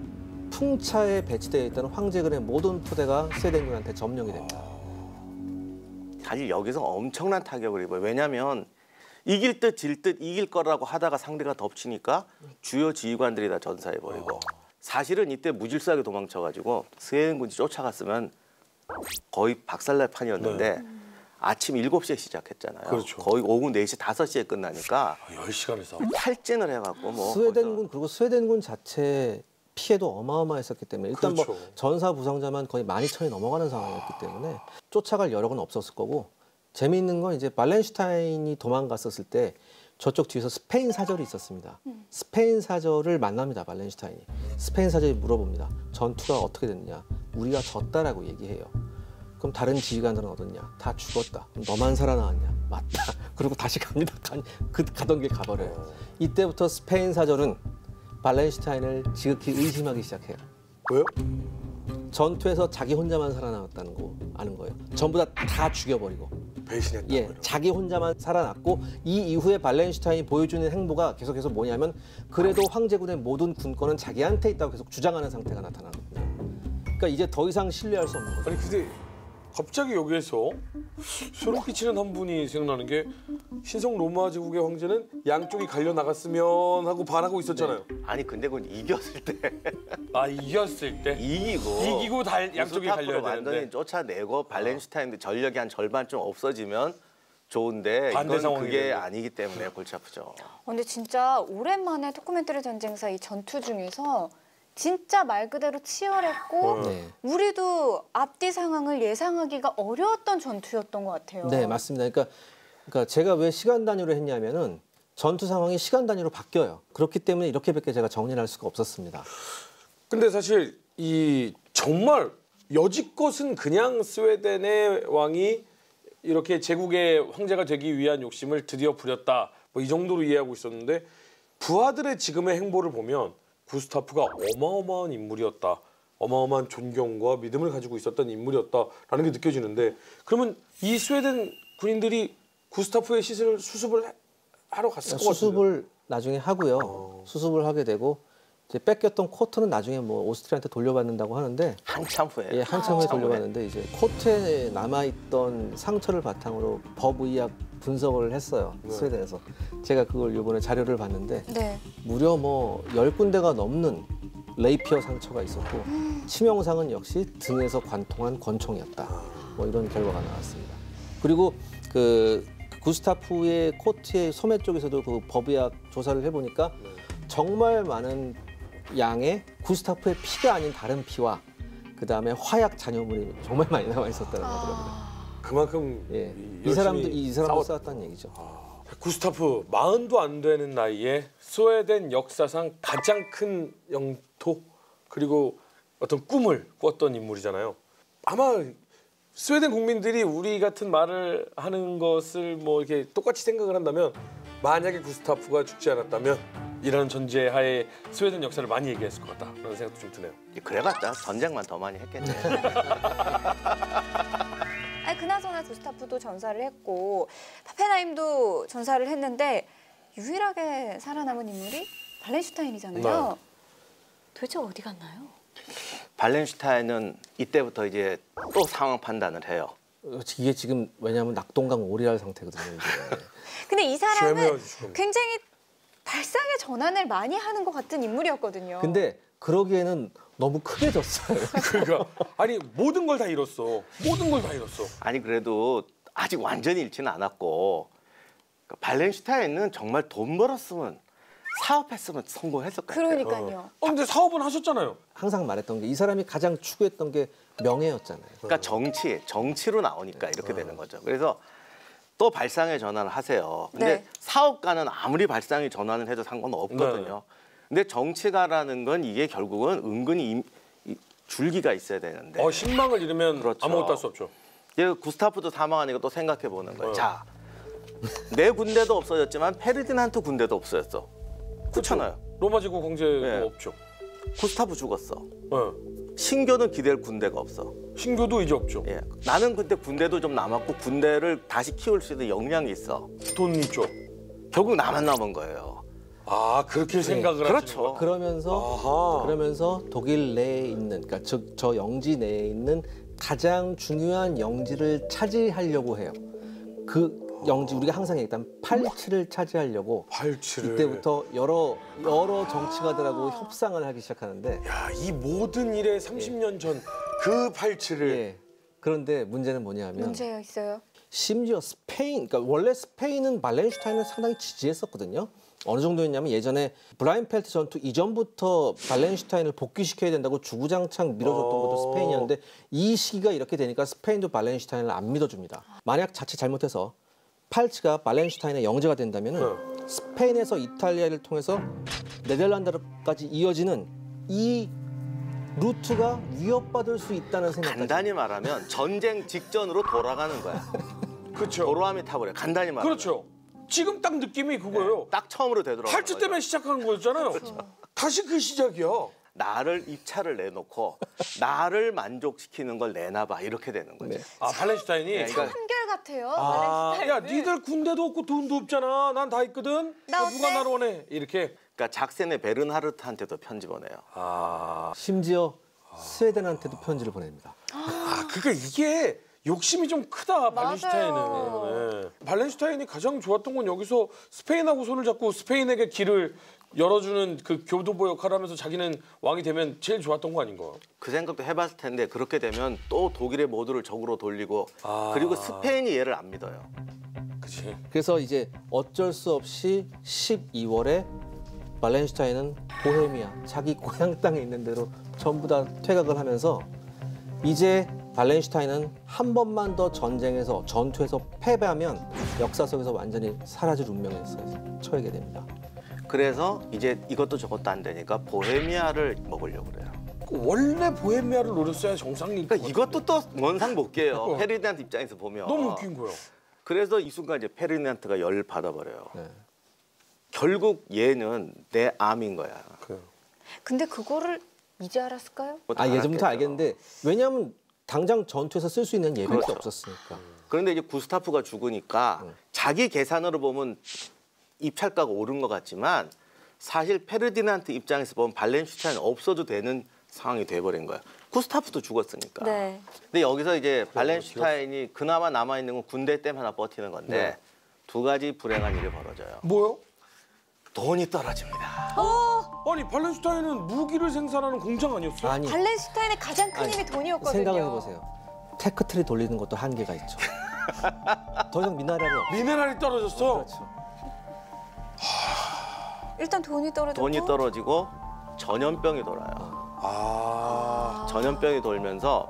풍차에 배치되어 있던 황제군의 모든 포대가 스웨덴군한테 점령이 됩니다. 사실 여기서 엄청난 타격을 입어요. 왜냐하면 이길 듯 질 듯 이길 거라고 하다가 상대가 덮치니까 주요 지휘관들이 다 전사해버리고 사실은 이때 무질서하게 도망쳐가지고 스웨덴군이 쫓아갔으면 거의 박살날 판이었는데 아침 7시에 시작했잖아요. 그렇죠. 거의 오후 4시, 5시에 끝나니까 10시간을 싸워. 탈진을 해갖고 뭐 스웨덴군 그리고 스웨덴군 자체 피해도 어마어마했었기 때문에 일단 그렇죠. 뭐 전사 부상자만 거의 12,000이 넘어가는 상황이었기 때문에 쫓아갈 여력은 없었을 거고 재미있는 건 이제 발렌슈타인이 도망갔었을 때 저쪽 뒤에서 스페인 사절이 있었습니다. 스페인 사절을 만납니다. 발렌슈타인이. 스페인 사절이 물어봅니다. 전투가 어떻게 됐냐. 우리가 졌다라고 얘기해요. 그럼 다른 지휘관들은 어떻냐. 다 죽었다. 그럼 너만 살아나왔냐. 맞다. 그리고 다시 갑니다. 가던 길 가버려요. 이때부터 스페인 사절은 발렌슈타인을 지극히 의심하기 시작해요. 왜요? 전투에서 자기 혼자만 살아남았다는 거 아는 거예요. 전부 다 죽여버리고. 배신했다. 예, 자기 혼자만 살아났고 이 이후에 발렌슈타인이 보여주는 행보가 계속해서 뭐냐면 그래도 황제군의 모든 군권은 자기한테 있다고 계속 주장하는 상태가 나타나거든요. 그러니까 이제 더 이상 신뢰할 수 없는 거죠. 아니 근데 갑자기 여기에서 소름 끼치는 한 분이 생각나는 게 신성 로마 제국의 황제는 양쪽이 갈려 나갔으면 하고 반하고 있었잖아요. 아니 근데 그건 이겼을 때 아 이겼을 때 이기고 양쪽이 구스타프를 갈려야 완전히 되는데 쫓아내고 발렌슈타인도 전력이 한 절반 좀 없어지면 좋은데 반대 이건 상황이 그게 되는데. 아니기 때문에 골치 아프죠. 근데 진짜 오랜만에 도쿠멘터리 전쟁사 이 전투 중에서 진짜 말 그대로 치열했고 네. 우리도 앞뒤 상황을 예상하기가 어려웠던 전투였던 것 같아요. 네, 맞습니다. 그러니까 제가 왜 시간 단위로 했냐면은 전투 상황이 시간 단위로 바뀌어요. 그렇기 때문에 이렇게밖에 제가 정리를 할 수가 없었습니다. 근데 사실 이 정말 여지껏은 그냥 스웨덴의 왕이 이렇게 제국의 황제가 되기 위한 욕심을 드디어 부렸다. 뭐 이 정도로 이해하고 있었는데 부하들의 지금의 행보를 보면 구스타프가 어마어마한 인물이었다. 어마어마한 존경과 믿음을 가지고 있었던 인물이었다라는 게 느껴지는데 그러면 이 스웨덴 군인들이 구스타프의 시신을 수습을 하러 갔을 것 같은데 수습을 나중에 하고요. 수습을 하게 되고 이제 뺏겼던 코트는 나중에 뭐 오스트리아한테 돌려받는다고 하는데 한참 후에. 예, 한참 후에 돌려받는데 이제 코트에 남아있던 상처를 바탕으로 법의학 분석을 했어요. 스웨덴에서. 제가 그걸 이번에 자료를 봤는데 네. 무려 뭐 10군데가 넘는 레이피어 상처가 있었고 치명상은 역시 등에서 관통한 권총이었다. 뭐 이런 결과가 나왔습니다. 그리고 그 구스타프의 코트의 소매 쪽에서도 그 법의학 조사를 해보니까 정말 많은 양의 구스타프의 피가 아닌 다른 피와 그 다음에 화약 잔여물이 정말 많이 남아 있었다는 거더라고요. 그만큼 예, 열심히 이 사람도 싸웠다는 얘기죠. 구스타프 40도 안 되는 나이에 스웨덴 역사상 가장 큰 영토 그리고 어떤 꿈을 꿨던 인물이잖아요. 아마 스웨덴 국민들이 우리 같은 말을 하는 것을 뭐 이렇게 똑같이 생각을 한다면 만약에 구스타프가 죽지 않았다면 이런 전제하에 스웨덴 역사를 많이 얘기했을 것 같다 그런 생각도 좀 드네요. 그래봤자 전쟁만 더 많이 했겠네. 아니 그나저나 구스타프도 전사를 했고 파펜하임도 전사를 했는데 유일하게 살아남은 인물이 발렌슈타인이잖아요. 네. 도대체 어디 갔나요? 발렌슈타인은 이때부터 이제 또 상황 판단을 해요. 이게 지금 왜냐하면 낙동강 오리알 상태거든요. 이게. 근데 이 사람은 쇠매어지죠. 굉장히 발상의 전환을 많이 하는 것 같은 인물이었거든요. 근데 그러기에는 너무 크게 졌어요. 그러니까 아니 모든 걸 다 잃었어. 모든 걸 다 잃었어. 아니 그래도 아직 완전히 잃지는 않았고 발렌슈타인은 정말 돈 벌었으면 사업했으면 성공했을 것 같아요. 그러니까요. 근데 사업은 하셨잖아요. 항상 말했던 게 이 사람이 가장 추구했던 게 명예였잖아요. 그러니까 정치로 나오니까 이렇게 되는 거죠. 그래서 또 발상의 전환을 하세요. 근데 네. 사업가는 아무리 발상의 전환을 해도 상관없거든요. 근데 정치가라는 건 이게 결국은 은근히 줄기가 있어야 되는데. 신망을 잃으면 그렇죠. 아무것도 할 수 없죠. 이제 구스타프도 사망하니까 또 생각해 보는 거예요. 자, 내 군대도 없어졌지만 페르디난트 군대도 없어졌어. 그렇잖아요. 로마 제국 황제도 네. 없죠. 구스타프 죽었어. 네. 신교는 기댈 군대가 없어. 신교도 이제 없죠. 예. 나는 그때 군대도 좀 남았고 군대를 다시 키울 수 있는 역량이 있어. 돈 있죠. 결국 나만 남은 거예요. 아 그렇게 생각을 그렇죠. 그러면서 독일 내에 있는 그러니까 저 영지 내에 있는 가장 중요한 영지를 차지하려고 해요. 그 영지 우리가 항상 얘기했던 팔치를 차지하려고 발치를. 이때부터 여러 정치가들하고 협상을 하기 시작하는데 야, 이 모든 일의 30년 전 그 발치를. 예. 그런데 문제는 뭐냐면 문제가 있어요. 심지어 스페인, 그러니까 원래 스페인은 발렌슈타인을 상당히 지지했었거든요. 어느 정도였냐면 예전에 브라인펠트 전투 이전부터 발렌슈타인을 복귀시켜야 된다고 주구장창 밀어줬던 것도 스페인이었는데 이 시기가 이렇게 되니까 스페인도 발렌슈타인을 안 믿어줍니다. 만약 자칫 잘못해서 팔치가 발렌슈타인의 영제가 된다면 스페인에서 이탈리아를 통해서 네덜란드까지 이어지는 이 루트가 위협받을 수 있다는 생각까지. 간단히 말하면 전쟁 직전으로 돌아가는 거야. 그렇죠. 도로함이 타버려. 간단히 말하면. 그렇죠. 지금 딱 느낌이 그거예요. 딱 처음으로 되돌아가는 팔찌 때문에 시작한 거였잖아요. 다시 그 시작이야. 나를 입찰을 내놓고 나를 만족시키는 걸 내놔봐 이렇게 되는 거죠. 네. 아 발렌슈타인이. 그러니까 한결 같아요. 아, 발렌슈타인은. 야 니들 군대도 없고 돈도 없잖아. 난 다 있거든. 나 누가 어때? 나를 원해? 이렇게. 그러니까 작센의 베른하르트한테도 편지 보내요. 아. 심지어 스웨덴한테도 편지를 보냅니다. 그러니까 이게 욕심이 좀 크다, 발렌슈타인은. 네. 발렌슈타인이 가장 좋았던 건 여기서 스페인하고 손을 잡고 스페인에게 길을 열어주는 그 교도보 역할을 하면서 자기는 왕이 되면 제일 좋았던 거 아닌가요? 그 생각도 해봤을 텐데 그렇게 되면 또 독일의 모두를 적으로 돌리고 그리고 스페인이 얘를 안 믿어요. 그치. 그래서 이제 어쩔 수 없이 12월에 발렌슈타인은 보헤미아, 자기 고향 땅에 있는 대로 전부 다 퇴각을 하면서 이제 발렌슈타인은 한 번만 더 전투에서 패배하면 역사 속에서 완전히 사라질 운명에 처하게 됩니다. 그래서 이제 이것도 저것도 안 되니까 보헤미아를 먹으려고 그래요. 원래 보헤미아를 노렸어야 정상인 그러니까 이것도 또 원상 복귀예요. 어. 페르디난트 입장에서 보면. 너무 웃긴 거예요. 그래서 이 순간 이제 페르디난트가 열을 받아버려요. 네. 결국 얘는 내 암인 거야. 근데 그거를 이제 알았을까요? 예전부터 알겠는데 왜냐하면 당장 전투에서 쓸 수 있는 예비가 그렇죠. 없었으니까. 그런데 이제 구스타프가 죽으니까 자기 계산으로 보면 입찰가가 오른 것 같지만 사실 페르디난트 입장에서 보면 발렌슈타인 없어도 되는 상황이 돼버린 거야. 구스타프도 죽었으니까. 네. 근데 여기서 이제 발렌슈타인이 그나마 남아있는 건 군대 때문에 하나 버티는 건데 네. 두 가지 불행한 일이 벌어져요. 뭐요? 돈이 떨어집니다. 아니 발렌슈타인은 무기를 생산하는 공장 아니었어요? 아니, 발렌슈타인의 가장 큰 힘이 돈이었거든요. 생각을 해보세요. 테크트리 돌리는 것도 한계가 있죠. 더 이상 미네랄이 없어. 미네랄이 떨어졌어? 그렇죠. 일단 돈이 떨어졌고. 돈이 떨어지고 전염병이 돌아요. 전염병이 돌면서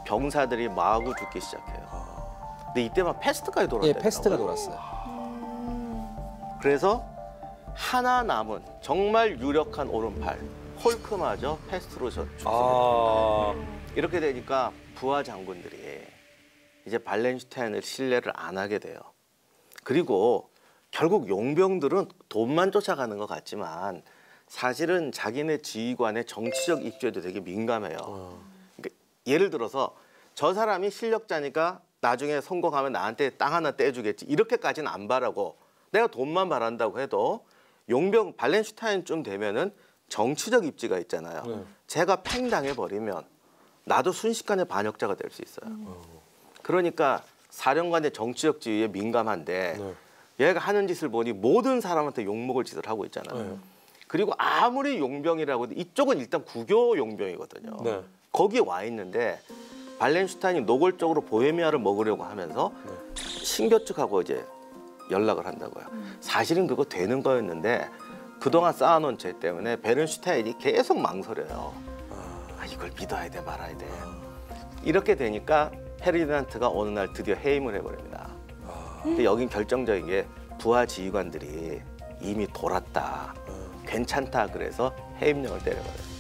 병사들이 마구 죽기 시작해요. 근데 이때만 패스트까지 돌았대요. 예, 패스트가 돌았어요. 그래서 하나 남은 정말 유력한 오른팔 홀크마저 패스트로 죽습니다. 이렇게 되니까 부하 장군들이 이제 발렌슈타인을 신뢰를 안 하게 돼요. 그리고 결국 용병들은 돈만 쫓아가는 것 같지만 사실은 자기네 지휘관의 정치적 입지에도 되게 민감해요. 그러니까 예를 들어서 저 사람이 실력자니까 나중에 성공하면 나한테 땅 하나 떼주겠지 이렇게까지는 안 바라고 내가 돈만 바란다고 해도 용병 발렌슈타인쯤 되면은 정치적 입지가 있잖아요. 제가 팽당해버리면 나도 순식간에 반역자가 될 수 있어요. 그러니까 사령관의 정치적 지위에 민감한데 얘가 하는 짓을 보니 모든 사람한테 욕먹을 짓을 하고 있잖아요. 그리고 아무리 용병이라고 해도 이쪽은 일단 국교 용병이거든요. 네. 거기에 와 있는데 발렌슈타인이 노골적으로 보헤미아를 먹으려고 하면서 신교 측하고 이제 연락을 한다고요. 사실은 그거 되는 거였는데 그동안 쌓아놓은 죄 때문에 베른슈타인이 계속 망설여요. 이걸 믿어야 돼 말아야 돼. 이렇게 되니까 페르디난트가 어느 날 드디어 해임을 해버립니다. 근데 여긴 결정적인 게 부하 지휘관들이 이미 돌았다. 괜찮다 그래서 해임령을 때려버려요.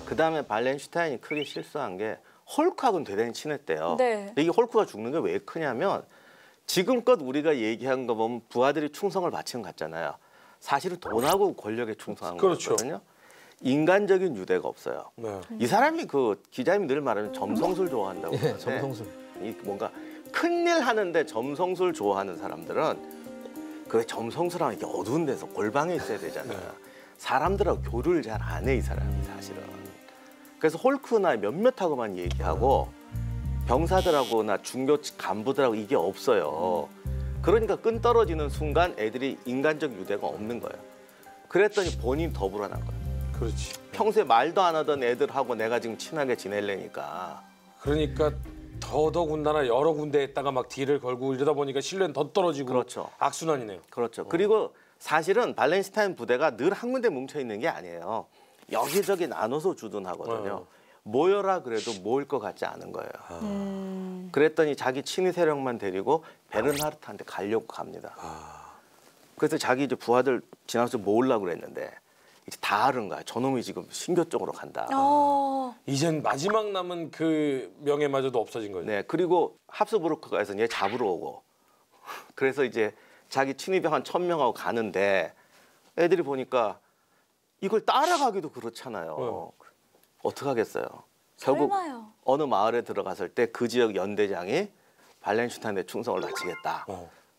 그 다음에 발렌슈타인이 크게 실수한 게 홀크하고는 대단히 친했대요. 네. 이게 홀크가 죽는 게 왜 크냐면 지금껏 우리가 얘기한 거 보면 부하들이 충성을 바치는 것 같잖아요. 사실은 돈하고 권력에 충성한 그렇죠. 거거든요. 인간적인 유대가 없어요. 네. 이 사람이 그 기자님이 늘 말하면 점성술 좋아한다고 예, 그러는데 점성술. 이 뭔가 큰일 하는데 점성술 좋아하는 사람들은 그 점성술하면 이게 어두운 데서 골방에 있어야 되잖아요. 사람들하고 교류를 잘 안 해 이 사람이 사실은. 그래서 홀크나 몇몇하고만 얘기하고 병사들하고나 중교 간부들하고 이게 없어요. 그러니까 끈 떨어지는 순간 애들이 인간적 유대가 없는 거예요. 그랬더니 본인이 더 불안한 거예요. 그렇지. 평소에 말도 안 하던 애들하고 내가 지금 친하게 지내려니까. 그러니까 더더군다나 여러 군데에다가 막 딜을 걸고 이러다 보니까 신뢰는 더 떨어지고 그렇죠. 악순환이네요. 그렇죠. 그리고 사실은 발렌슈타인 부대가 늘 한 군데 뭉쳐 있는 게 아니에요. 여기저기 나눠서 주둔하거든요. 모여라 그래도 모일 것 같지 않은 거예요. 그랬더니 자기 친위 세력만 데리고 베른하르트한테 가려고 갑니다. 그래서 자기 이제 부하들 지나서 모으려고 그랬는데 이제 다 아는 거야. 저놈이 지금 신교 쪽으로 간다. 이젠 마지막 남은 그 명예마저도 없어진 거죠. 네, 그리고 합스부르크가 해서 얘 잡으러 오고 그래서 이제 자기 친위병 한 1000명하고 가는데 애들이 보니까 이걸 따라가기도 그렇잖아요. 어떻게 하겠어요? 결국 설마요. 어느 마을에 들어갔을 때 그 지역 연대장이 발렌슈타인의 충성을 바치겠다.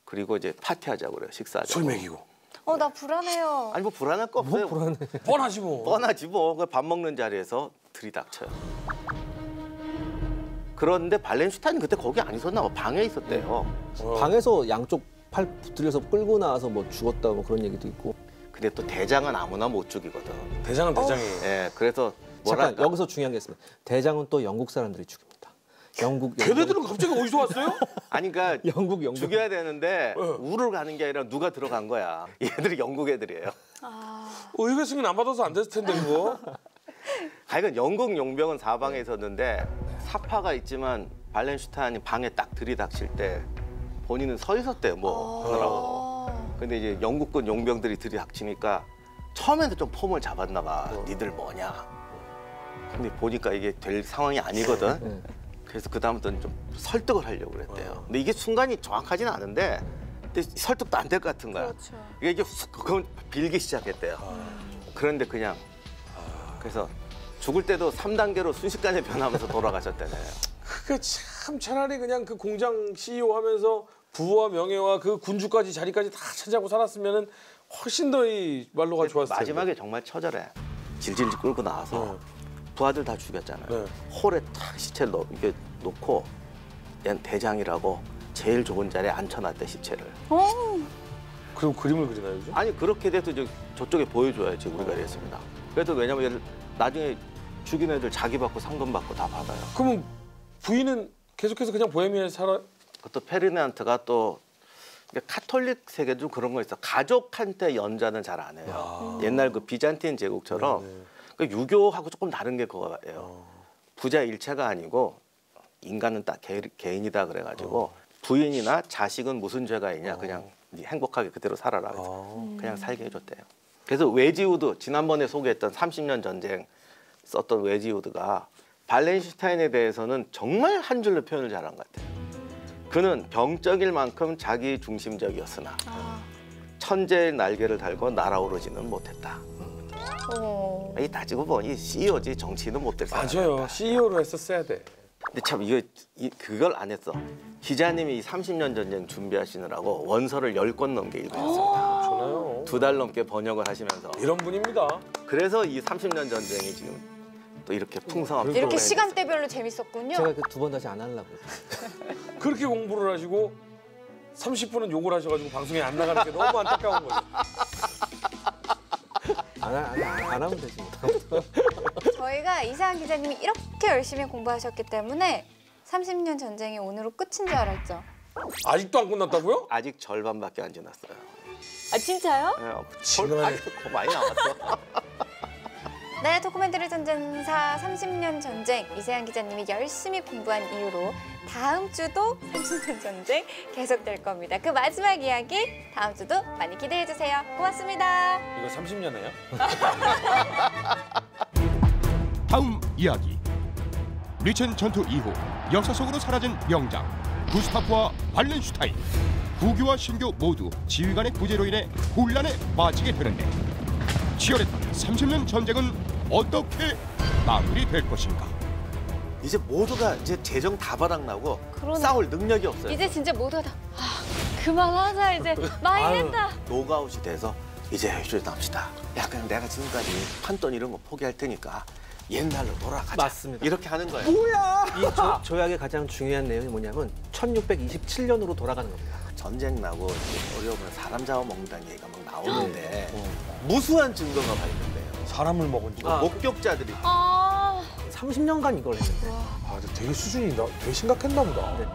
그리고 이제 파티하자고 그래요. 식사하자고. 술 먹이고. 나 불안해요. 아니 뭐 불안할 거 없어요. 불안해. 뻔하지 뭐. 뻔하지 뭐. 밥 먹는 자리에서 들이닥쳐요. 그런데 발렌슈타인이 그때 거기 안 있었나 봐. 방에 있었대요. 방에서 양쪽 팔 붙들여서 끌고 나와서 뭐 죽었다 뭐 그런 얘기도 있고. 근데 또 대장은 아무나 못 죽이거든. 대장은 대장이에요. 예, 그래서 잠깐 뭐랄까. 여기서 중요한 게 있습니다. 대장은 또 영국 사람들이 죽입니다. 영국 걔네들은 갑자기 어디서 왔어요? 아니 그러니까 영국 죽여야 되는데 우를 가는 게 아니라 누가 들어간 거야. 얘들이 영국 애들이에요. 의회 승인 안 받아서 안 됐을 텐데 이거. 하여간 영국 용병은 사방에 있었는데 사파가 있지만 발렌슈타인이 방에 딱 들이닥칠 때 본인은 서 있었대요. 뭐 하느라고. 근데 이제 영국군 용병들이 들이닥치니까 처음에는 좀 폼을 잡았나 봐. 니들 뭐냐. 근데 보니까 이게 될 상황이 아니거든. 그래서 그다음부터는 좀 설득을 하려고 그랬대요. 근데 이게 순간이 정확하지는 않은데 근데 설득도 안 될 것 같은 거야. 그렇죠. 이게 그건 빌기 시작했대요. 그런데 그냥 그래서 죽을 때도 3단계로 순식간에 변하면서 돌아가셨다네요. 그게 참 차라리 그냥 그 공장 CEO 하면서 부와 명예와 그 군주까지 자리까지 다 차지하고 살았으면은 훨씬 더 이 말로가 좋았을 텐데. 마지막에 정말 처절해. 질질 끌고 나와서 부하들 다 죽였잖아요. 네. 홀에 탁 시체를 이렇게 놓고 얘는 대장이라고 제일 좋은 자리에 앉혀놨대 시체를. 그럼 그림을 그리나요, 요즘? 아니 그렇게 돼도 저쪽에 보여줘야지 우리가 이랬습니다. 그래도 왜냐면 얘를 나중에 죽인 애들 자기 받고 상금 받고 다 받아요. 그러면 부인은 계속해서 그냥 보헤미아에 살아? 그것도 페르디난트가 또 카톨릭 세계도 좀 그런 거 있어. 가족한테 연자는 잘 안 해요. 옛날 그 비잔틴 제국처럼 그 유교하고 조금 다른 게 그거예요. 부자 일체가 아니고 인간은 딱 개인이다 그래가지고 부인이나 자식은 무슨 죄가 있냐 그냥 네 행복하게 그대로 살아라 그냥 살게 해줬대요. 그래서 웨지우드 지난번에 소개했던 30년 전쟁 썼던 웨지우드가 발렌슈타인에 대해서는 정말 한 줄로 표현을 잘한 것 같아요. 그는 병적일 만큼 자기 중심적이었으나 천재의 날개를 달고 날아오르지는 못했다. 이 따지고 보니 CEO지 정치인은 못 될 사람. 맞아요. CEO로 했었어야 돼. 근데 참 그걸 안 했어. 기자님이 이 30년 전쟁 준비하시느라고 원서를 10권 넘게 읽으셨습니다. 좋아요. 2달 넘게 번역을 하시면서. 이런 분입니다. 그래서 이 30년 전쟁이 지금 또 이렇게 풍성한 이렇게 프로그램이 시간대별로 재밌었군요. 제가 그 2번 다시 안 하려고. 그렇게 공부를 하시고 30분은 욕을 하셔가지고 방송에 안 나가는 게 너무 안타까운 거죠. 안 하면 되지. 저희가 이상한 기자님이 이렇게 열심히 공부하셨기 때문에 30년 전쟁이 오늘로 끝인 줄 알았죠. 아직도 안 끝났다고요? 아직 절반밖에 안 지났어요. 아 진짜요? 네, 아직도 더 많이 남았어. 네, 도큐멘터리 전쟁사 30년 전쟁 이세영 기자님이 열심히 공부한 이유로 다음 주도 30년 전쟁 계속될 겁니다. 그 마지막 이야기 다음 주도 많이 기대해 주세요. 고맙습니다. 이거 30년이에요? 다음 이야기. 리첸 전투 이후 역사 속으로 사라진 명장 구스타프와 발렌슈타인. 구교와 신교 모두 지휘관의 부재로 인해 혼란에 빠지게 되는데 치열했던 30년 전쟁은 어떻게 마무리될 것인가? 이제 모두가 이제 재정 다 바닥나고 그러네. 싸울 능력이 없어요. 이제 진짜 모두가 다 그만하자 이제 많이 했다. 노가웃이 돼서 이제 휴전합시다. 야 그냥 내가 지금까지 판돈 이런 거 포기할 테니까 옛날로 돌아가자. 맞습니다. 이렇게 하는 거예요. 이 조약의 가장 중요한 내용이 뭐냐면 1627년으로 돌아가는 겁니다. 전쟁 나고 어려우면 사람 잡아먹는다는 얘기가 막 나오는데 무수한 증거가 발견돼요. 사람을 먹은 지. 목격자들이 30년간 이걸 했는데. 아, 되게 수준이 되게 심각했나 보다. 네.